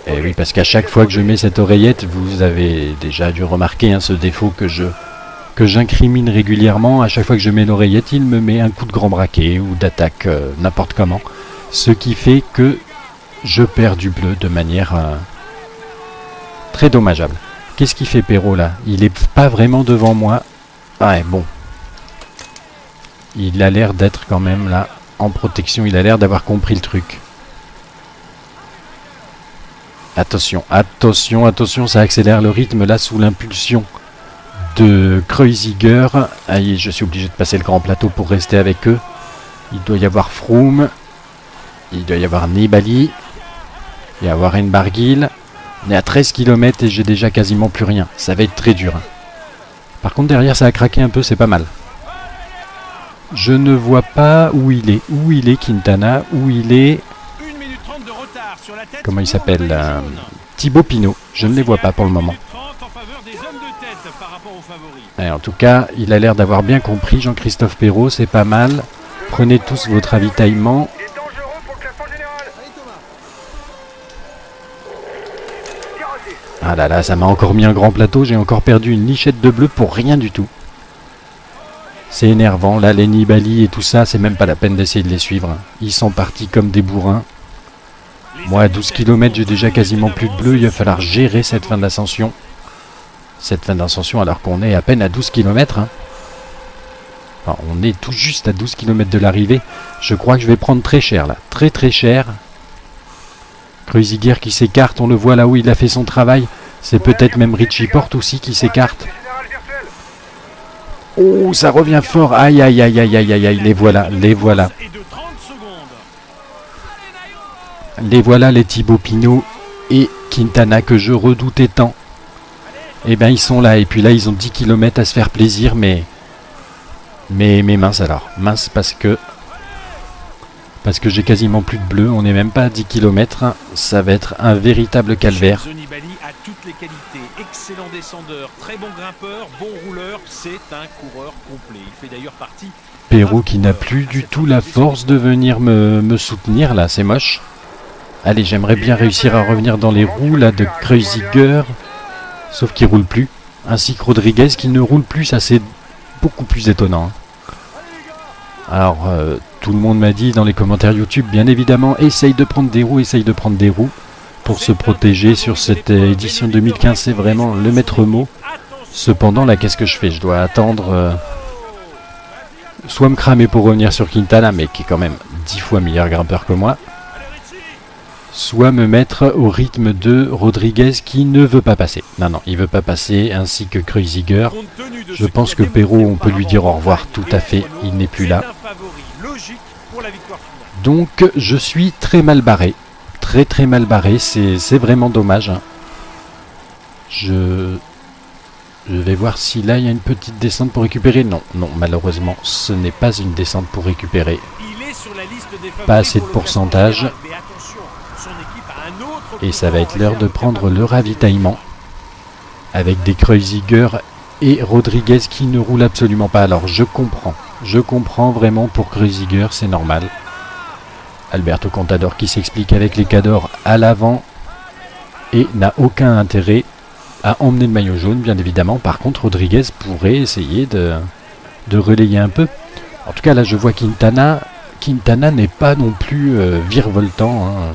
Et oui, parce qu'à chaque fois que je mets cette oreillette, vous avez déjà dû remarquer ce défaut que j'incrimine régulièrement. À chaque fois que je mets l'oreillette, il me met un coup de grand braquet ou d'attaque n'importe comment. Ce qui fait que je perds du bleu de manière très dommageable. Qu'est-ce qu'il fait Perrault là? Il n'est pas vraiment devant moi. Ouais, bon. Il a l'air d'être quand même là en protection. Il a l'air d'avoir compris le truc. Attention, attention, attention, ça accélère le rythme là sous l'impulsion de Kreuziger. Allez, je suis obligé de passer le grand plateau pour rester avec eux. Il doit y avoir Froome. Il doit y avoir Nibali. Il doit y avoir Enbargil. On est à 13 km et j'ai déjà quasiment plus rien. Ça va être très dur. Hein. Par contre, derrière, ça a craqué un peu, c'est pas mal. Je ne vois pas où il est. Où il est, Quintana? Où il est? Comment il s'appelle? Thibaut Pinot. Je ne les vois pas pour le moment. Et en tout cas, il a l'air d'avoir bien compris. Jean-Christophe Perrault, c'est pas mal. Prenez tous votre ravitaillement. Ah là là, ça m'a encore mis un grand plateau. J'ai encore perdu une lichette de bleu pour rien du tout. C'est énervant. Là, les Nibali et tout ça, c'est même pas la peine d'essayer de les suivre. Ils sont partis comme des bourrins. Moi, à 12 km, j'ai déjà quasiment plus de bleu. Il va falloir gérer cette fin d'ascension. Cette fin d'ascension alors qu'on est à peine à 12 km. Hein. Enfin, on est tout juste à 12 km de l'arrivée. Je crois que je vais prendre très cher là. Très très cher. Kreuziger qui s'écarte. On le voit là où il a fait son travail. C'est peut-être même Richie Porte aussi qui s'écarte. Oh, ça revient fort. Aïe, aïe, aïe, aïe, aïe, aïe. Les voilà, les voilà. Les voilà, les Thibaut Pinot et Quintana que je redoutais tant. Eh bien, ils sont là. Et puis là, ils ont 10 km à se faire plaisir. Mais Mais mince alors. Mince parce que j'ai quasiment plus de bleu. On n'est même pas à 10 km. Ça va être un véritable calvaire.
Vincenzo Nibali a toutes les qualités. Excellent descendeur, très bon grimpeur, bon rouleur. C'est un coureur complet. Il fait d'ailleurs partie...
Perrault qui n'a plus du tout la force de venir me soutenir là. C'est moche. Allez, j'aimerais bien réussir à revenir dans les roues là de Kreuziger. Sauf qu'il roule plus. Ainsi que Rodriguez qui ne roule plus. Ça c'est beaucoup plus étonnant. Alors, tout le monde m'a dit dans les commentaires YouTube, bien évidemment, essaye de prendre des roues, pour se protéger sur cette édition 2015, c'est vraiment le maître mot. Cependant, là, qu'est-ce que je fais? Je dois attendre, soit me cramer pour revenir sur Quintana, mais qui est quand même 10 fois meilleur grimpeur que moi, soit me mettre au rythme de Rodriguez qui ne veut pas passer. Non, il veut pas passer, ainsi que Kreuziger. Je pense que Perrault, on peut lui dire au revoir tout à fait, il n'est plus là. Donc je suis très mal barré, très mal barré, c'est vraiment dommage. Je vais voir si là il y a une petite descente pour récupérer. Non, malheureusement ce n'est pas une descente pour récupérer. Pas assez de pourcentage. Et ça va être l'heure de prendre le ravitaillement. Avec des Kreuziger et Rodriguez qui ne roulent absolument pas. Alors je comprends vraiment pour Kreuziger, c'est normal. Alberto Contador qui s'explique avec les Cadors à l'avant et n'a aucun intérêt à emmener le maillot jaune, bien évidemment. Par contre, Rodriguez pourrait essayer de relayer un peu. En tout cas, là, je vois Quintana. Quintana n'est pas non plus virevoltant. Hein.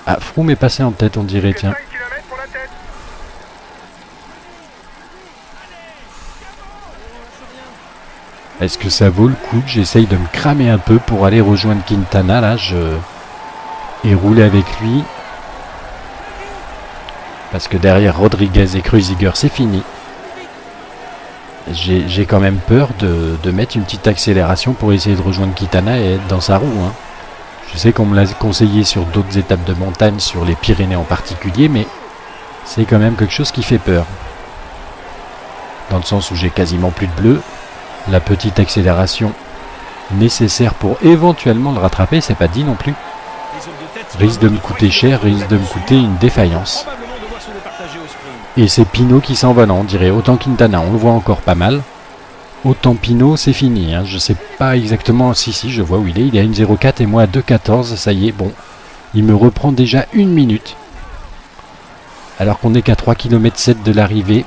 Ah, Froome est passé en tête, on dirait, tiens. Est-ce que ça vaut le coup que j'essaye de me cramer un peu pour aller rejoindre Quintana, là, et rouler avec lui? Parce que derrière Rodriguez et Kreuziger, c'est fini. J'ai quand même peur de mettre une petite accélération pour essayer de rejoindre Quintana et être dans sa roue. Hein. Je sais qu'on me l'a conseillé sur d'autres étapes de montagne, sur les Pyrénées en particulier, mais c'est quand même quelque chose qui fait peur. Dans le sens où j'ai quasiment plus de bleu. La petite accélération nécessaire pour éventuellement le rattraper, c'est pas dit non plus. Risque de me coûter cher, risque de me coûter une défaillance. Et c'est Pinot qui s'en va, non, on dirait. Autant Quintana, on le voit encore pas mal. Autant Pinot, c'est fini. Hein. Je sais pas exactement, si, je vois où il est. Il est à 1,04 et moi à 2,14, ça y est, bon. Il me reprend déjà 1 minute. Alors qu'on n'est qu'à 3,7 km de l'arrivée.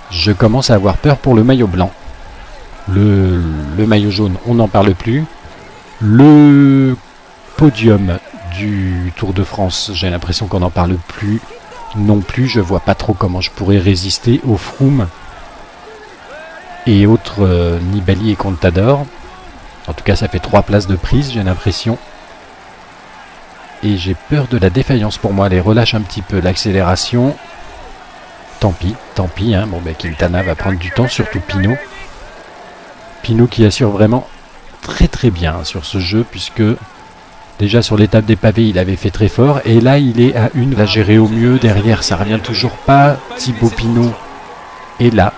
Je commence à avoir peur pour le maillot blanc. Le maillot jaune, on n'en parle plus. Le podium du Tour de France, j'ai l'impression qu'on n'en parle plus non plus. Je vois pas trop comment je pourrais résister au Froome et autres Nibali et Contador. En tout cas, ça fait 3 places de prise, j'ai l'impression. Et j'ai peur de la défaillance pour moi. Allez, relâche un petit peu l'accélération. Tant pis. Hein. Bon, Quintana va prendre du temps, surtout Pinot. Pinot qui assure vraiment très bien sur ce jeu, puisque déjà sur l'étape des pavés il avait fait très fort, et là il est à 1, va gérer au mieux. Derrière ça revient toujours pas. Thibaut Pinot est là,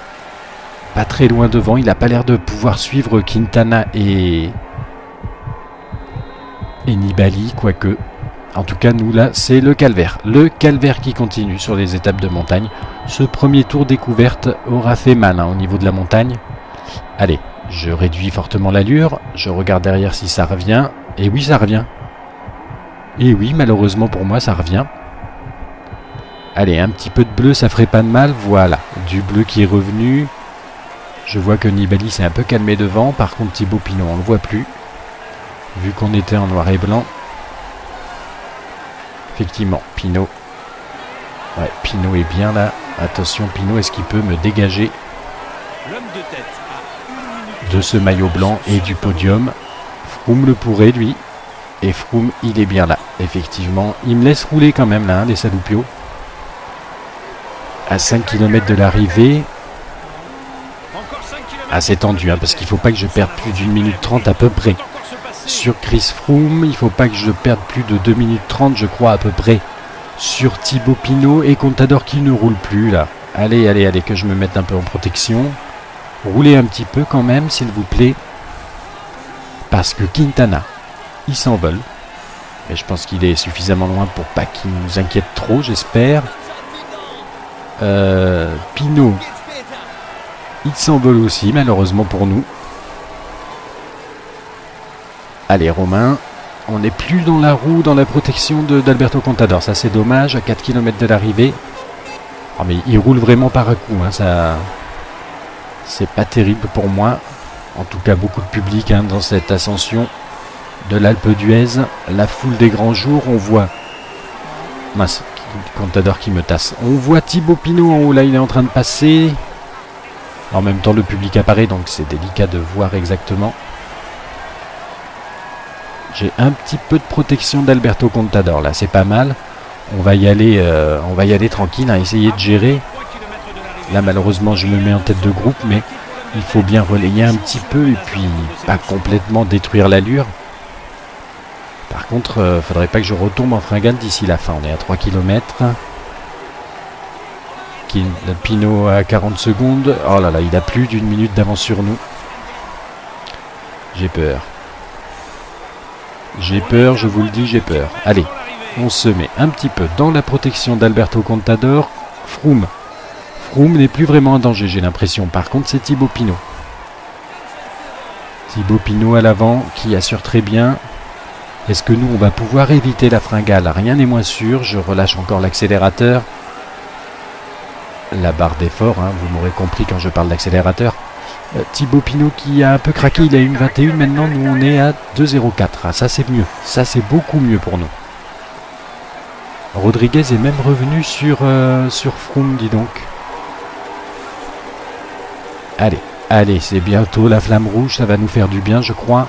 pas très loin devant, il n'a pas l'air de pouvoir suivre Quintana et Nibali, quoique. En tout cas nous là c'est le calvaire qui continue sur les étapes de montagne. Ce premier tour découverte aura fait mal au niveau de la montagne. Allez, je réduis fortement l'allure, je regarde derrière si ça revient, et oui ça revient. Et oui, malheureusement pour moi ça revient. Allez, un petit peu de bleu, ça ferait pas de mal, voilà, du bleu qui est revenu. Je vois que Nibali s'est un peu calmé devant, par contre Thibaut Pinot on le voit plus, vu qu'on était en noir et blanc. Effectivement, Pinot. Ouais, Pinot est bien là. Attention, Pinot, est-ce qu'il peut me dégager de ce maillot blanc et du podium? Froome le pourrait, lui. Et Froome, il est bien là. Effectivement, il me laisse rouler quand même là, les Salupio. À 5 km de l'arrivée. Assez tendu, hein, parce qu'il ne faut pas que je perde plus d'1 minute 30 à peu près. Sur Chris Froome, il ne faut pas que je perde plus de 2 minutes 30, je crois, à peu près. Sur Thibaut Pinot et Contador qui ne roule plus, là. Allez, allez, allez, que je me mette un peu en protection. Roulez un petit peu quand même, s'il vous plaît. Parce que Quintana, il s'envole. Mais je pense qu'il est suffisamment loin pour pas qu'il nous inquiète trop, j'espère. Pinot, il s'envole aussi, malheureusement pour nous. Allez, Romain. On n'est plus dans la roue, dans la protection d'Alberto Contador. Ça, c'est dommage, à 4 km de l'arrivée. Oh, mais il roule vraiment par à coup. Hein, ça, c'est pas terrible pour moi. En tout cas, beaucoup de public dans cette ascension de l'Alpe d'Huez. La foule des grands jours. On voit... Mince, Contador qui me tasse. On voit Thibaut Pinot en haut. Là, il est en train de passer. En même temps, le public apparaît, donc c'est délicat de voir exactement. J'ai un petit peu de protection d'Alberto Contador, là, c'est pas mal. On va y aller tranquille, à essayer de gérer. Là, malheureusement, je me mets en tête de groupe, mais il faut bien relayer un petit peu et puis pas complètement détruire l'allure. Par contre, faudrait pas que je retombe en fringale d'ici la fin. On est à 3 km. Pinot à 40 secondes. Oh là là, il a plus d'une minute d'avance sur nous. J'ai peur. J'ai peur, je vous le dis, j'ai peur. Allez, on se met un petit peu dans la protection d'Alberto Contador. Froome n'est plus vraiment en danger, j'ai l'impression. Par contre, c'est Thibaut Pinot. Thibaut Pinot à l'avant, qui assure très bien. Est-ce que nous, on va pouvoir éviter la fringale? Rien n'est moins sûr. Je relâche encore l'accélérateur. La barre d'effort, vous m'aurez compris quand je parle d'accélérateur. Thibaut Pinot qui a un peu craqué, il a une 21, maintenant nous on est à 2,04. Ah, ça c'est mieux, ça c'est beaucoup mieux pour nous. Rodriguez est même revenu sur Froome, dis donc. Allez, allez, c'est bientôt la flamme rouge, ça va nous faire du bien je crois.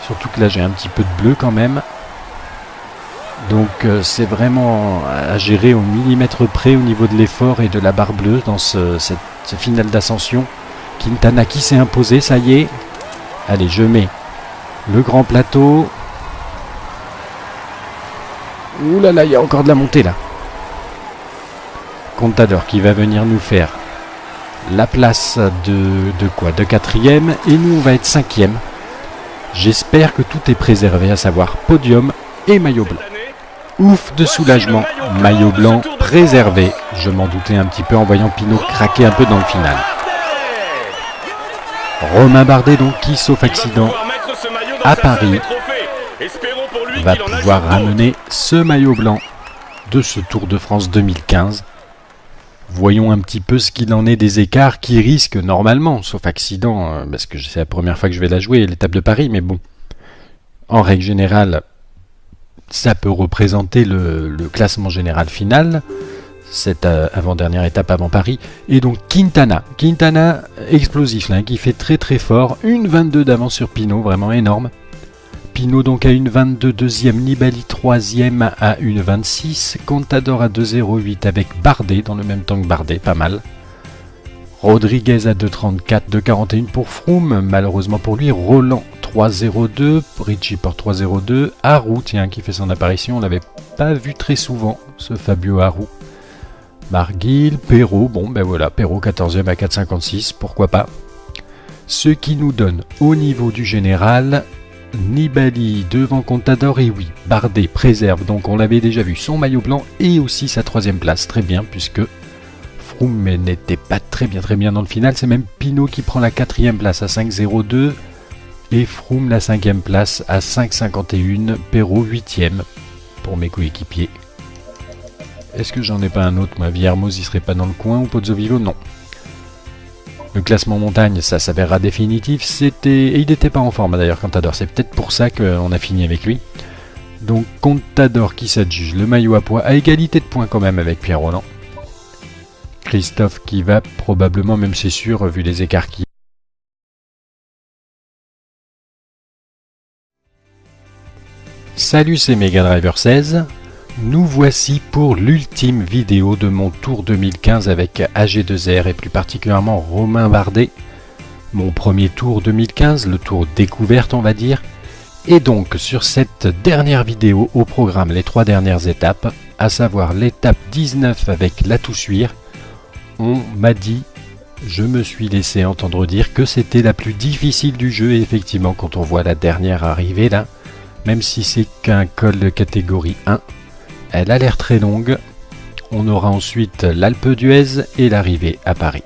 Surtout que là j'ai un petit peu de bleu quand même. Donc c'est vraiment à gérer au millimètre près au niveau de l'effort et de la barre bleue dans ce final d'ascension. Quintana qui s'est imposé, ça y est. Allez, je mets le grand plateau. Ouh là là, il y a encore de la montée là. Contador qui va venir nous faire la place de quatrième. Et nous, on va être cinquième. J'espère que tout est préservé, à savoir podium et maillot blanc. Ouf de soulagement, maillot blanc préservé. Je m'en doutais un petit peu en voyant Pinot craquer un peu dans le final. Romain Bardet donc qui, sauf accident, à Paris, va pouvoir ramener ce maillot blanc de ce Tour de France 2015. Voyons un petit peu ce qu'il en est des écarts qui risquent normalement, sauf accident, parce que c'est la première fois que je vais la jouer, l'étape de Paris, mais bon, en règle générale, ça peut représenter le classement général final. Cette avant-dernière étape avant Paris. Et donc Quintana explosif là, qui fait très très fort. Une 22 d'avance sur Pinot, vraiment énorme. Pinot donc à une 22, deuxième. Nibali troisième à une 26. Contador à 2,08 avec Bardet dans le même temps que Bardet, pas mal. Rodriguez à 2,34, 2,41 pour Froome. Malheureusement pour lui, Roland 3,02. Ricci pour 3,02. Arou, tiens, qui fait son apparition. On l'avait pas vu très souvent, ce Fabio Arou. Marguil, Perrault, bon ben voilà, Perrault 14e à 4,56, pourquoi pas. Ce qui nous donne au niveau du général, Nibali devant Contador et oui, Bardet préserve, donc on l'avait déjà vu, son maillot blanc et aussi sa 3e place, très bien, puisque Froome n'était pas très bien dans le final, c'est même Pinot qui prend la 4e place à 5,02 et Froome la 5e place à 5,51, Perrault 8e pour mes coéquipiers. Est-ce que j'en ai pas un autre? Moi, Villermoz, il serait pas dans le coin ou Pozzovivo? Non. Le classement montagne, ça s'avérera définitif. Et il n'était pas en forme d'ailleurs, Contador. C'est peut-être pour ça qu'on a fini avec lui. Donc, Contador qui s'adjuge le maillot à poids, à égalité de points quand même avec Pierre Roland. Christophe qui va probablement, même c'est sûr, vu les écarts qu'il y a. Salut, c'est Mega Driver 16. Nous voici pour l'ultime vidéo de mon Tour 2015 avec AG2R et plus particulièrement Romain Bardet. Mon premier Tour 2015, le Tour découverte on va dire. Et donc sur cette dernière vidéo au programme les 3 dernières étapes, à savoir l'étape 19 avec la Toussuire, On m'a dit, je me suis laissé entendre dire que c'était la plus difficile du jeu. Et effectivement, quand on voit la dernière arriver là, même si c'est qu'un col de catégorie 1, elle a l'air très longue. On aura ensuite l'Alpe d'Huez et l'arrivée à Paris.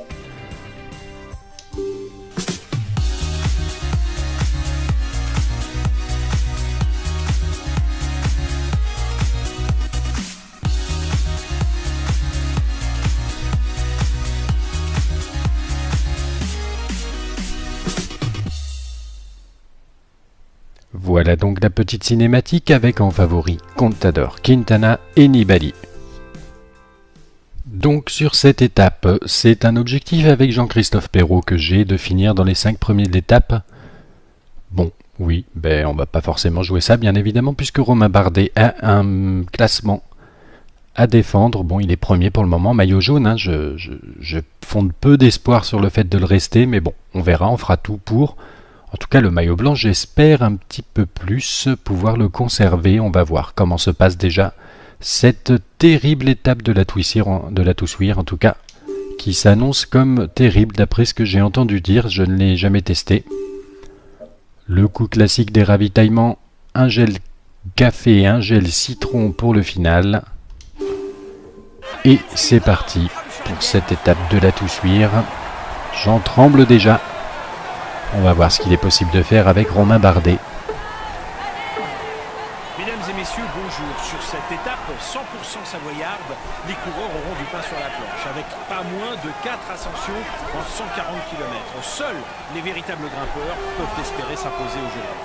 Voilà donc la petite cinématique avec en favori Contador, Quintana et Nibali. Donc sur cette étape, c'est un objectif avec Jean-Christophe Perrault que j'ai de finir dans les 5 premiers d'étape. Bon, oui, on va pas forcément jouer ça bien évidemment puisque Romain Bardet a un classement à défendre. Bon, il est premier pour le moment, maillot jaune, hein. Je fonde peu d'espoir sur le fait de le rester, mais bon, on verra, on fera tout pour. En tout cas, le maillot blanc, j'espère un petit peu plus pouvoir le conserver. On va voir comment se passe déjà cette terrible étape de la Toussuire, en tout cas, qui s'annonce comme terrible d'après ce que j'ai entendu dire. Je ne l'ai jamais testé. Le coup classique des ravitaillements, un gel café et un gel citron pour le final. Et c'est parti pour cette étape de la Toussuire. J'en tremble déjà. On va voir ce qu'il est possible de faire avec Romain Bardet.
Mesdames et messieurs, bonjour. Sur cette étape 100% savoyarde, les coureurs auront du pain sur la planche, avec pas moins de 4 ascensions en 140 km. Seuls les véritables grimpeurs peuvent espérer s'imposer aujourd'hui.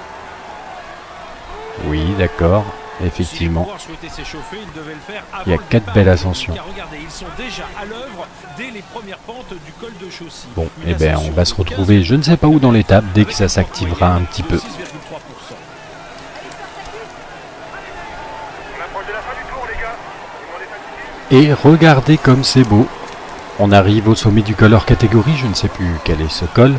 Oui, d'accord, effectivement.
Si les coureurs souhaitaient s'échauffer, ils devaient le faire avant
il y a 4 belles ascensions.
Car regardez, ils sont déjà à l'œuvre dès les premières pentes du col de Chaussy.
Bon, on va se retrouver je ne sais pas où dans l'étape dès que ça s'activera un petit peu. Et regardez comme c'est beau. On arrive au sommet du col hors catégorie, je ne sais plus quel est ce col.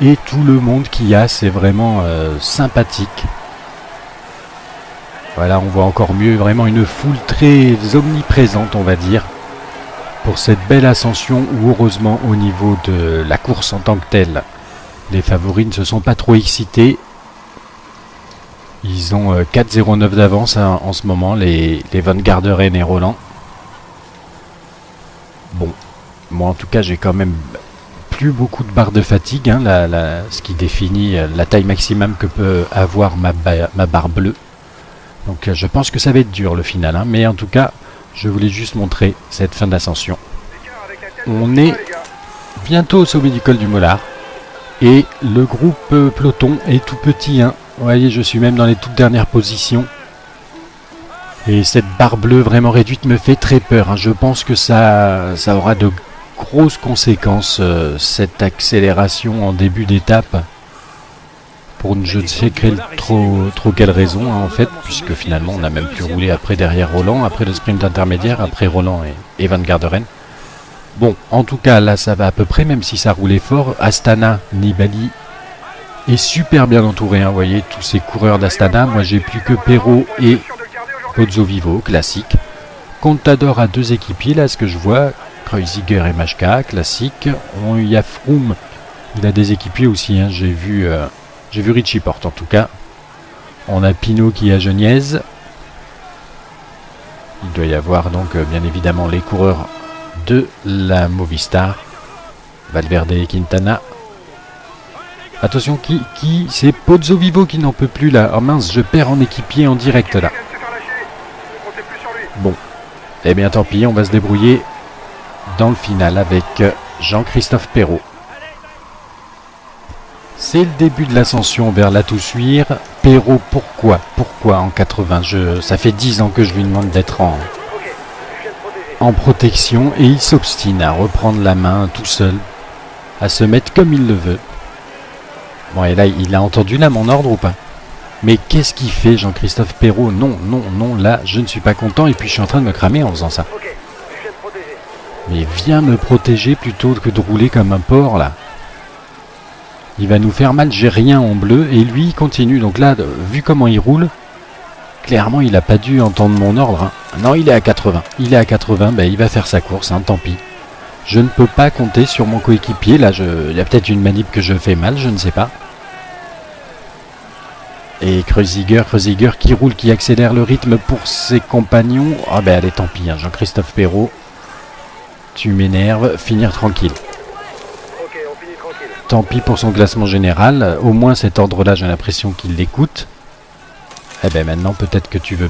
Et tout le monde qu'il y a, c'est vraiment sympathique. Voilà, on voit encore mieux, vraiment une foule très omniprésente, on va dire, pour cette belle ascension où, heureusement, au niveau de la course en tant que telle, les favoris ne se sont pas trop excités. Ils ont 4,09 d'avance en ce moment, les Van Garderen et Roland. Bon, moi en tout cas, j'ai quand même plus beaucoup de barres de fatigue, hein, ce qui définit la taille maximum que peut avoir ma barre bleue. Donc je pense que ça va être dur le final, hein, mais en tout cas, je voulais juste montrer cette fin d'ascension. On est bientôt au sommet du col du Mollard et le groupe peloton est tout petit, hein. Vous voyez, je suis même dans les toutes dernières positions. Et cette barre bleue vraiment réduite me fait très peur, hein. Je pense que ça aura de grosses conséquences, cette accélération en début d'étape. Pour je ne sais trop quelle raison, hein, en fait, puisque finalement on n'a même plus roulé après derrière Roland, après le sprint intermédiaire, après Roland et Van Garderen. Bon, en tout cas là ça va à peu près, même si ça roulait fort. Astana, Nibali est super bien entouré, hein, vous voyez, tous ces coureurs d'Astana. Moi j'ai plus que Perrault et Pozzovivo, classique. Contador a 2 équipiers, là ce que je vois, Kreuziger et Majka, classique. Il y a Froome, il a des équipiers aussi, hein, j'ai vu Richie Porte en tout cas. On a Pinot qui est à Geniez. Il doit y avoir donc bien évidemment les coureurs de la Movistar. Valverde et Quintana. Attention, c'est Pozzovivo qui n'en peut plus là. Oh mince, je perds en équipier en direct là. Bon, eh bien tant pis, on va se débrouiller dans le final avec Jean-Christophe Perrault. C'est le début de l'ascension vers la Toussuire. Perrault, pourquoi en 80 ça fait 10 ans que je lui demande d'être en protection et il s'obstine à reprendre la main tout seul, à se mettre comme il le veut. Bon, et là, il a entendu là mon ordre ou pas? Mais qu'est-ce qu'il fait, Jean-Christophe Perrault? Non, là, je ne suis pas content et puis je suis en train de me cramer en faisant ça. Mais viens me protéger plutôt que de rouler comme un porc là. Il va nous faire mal, j'ai rien en bleu. Et lui, il continue. Donc là, vu comment il roule, clairement, il n'a pas dû entendre mon ordre, hein. Non, il est à 80. Il va faire sa course, hein, tant pis. Je ne peux pas compter sur mon coéquipier. Là, il y a peut-être une manip que je fais mal, je ne sais pas. Et Kreuziger qui roule, qui accélère le rythme pour ses compagnons. Ah ben allez, tant pis, hein, Jean-Christophe Perrault. Tu m'énerves, finir tranquille.
Ok, on finit tranquille.
Tant pis pour son classement général. Au moins cet ordre-là, j'ai l'impression qu'il l'écoute. Eh ben maintenant, peut-être que tu veux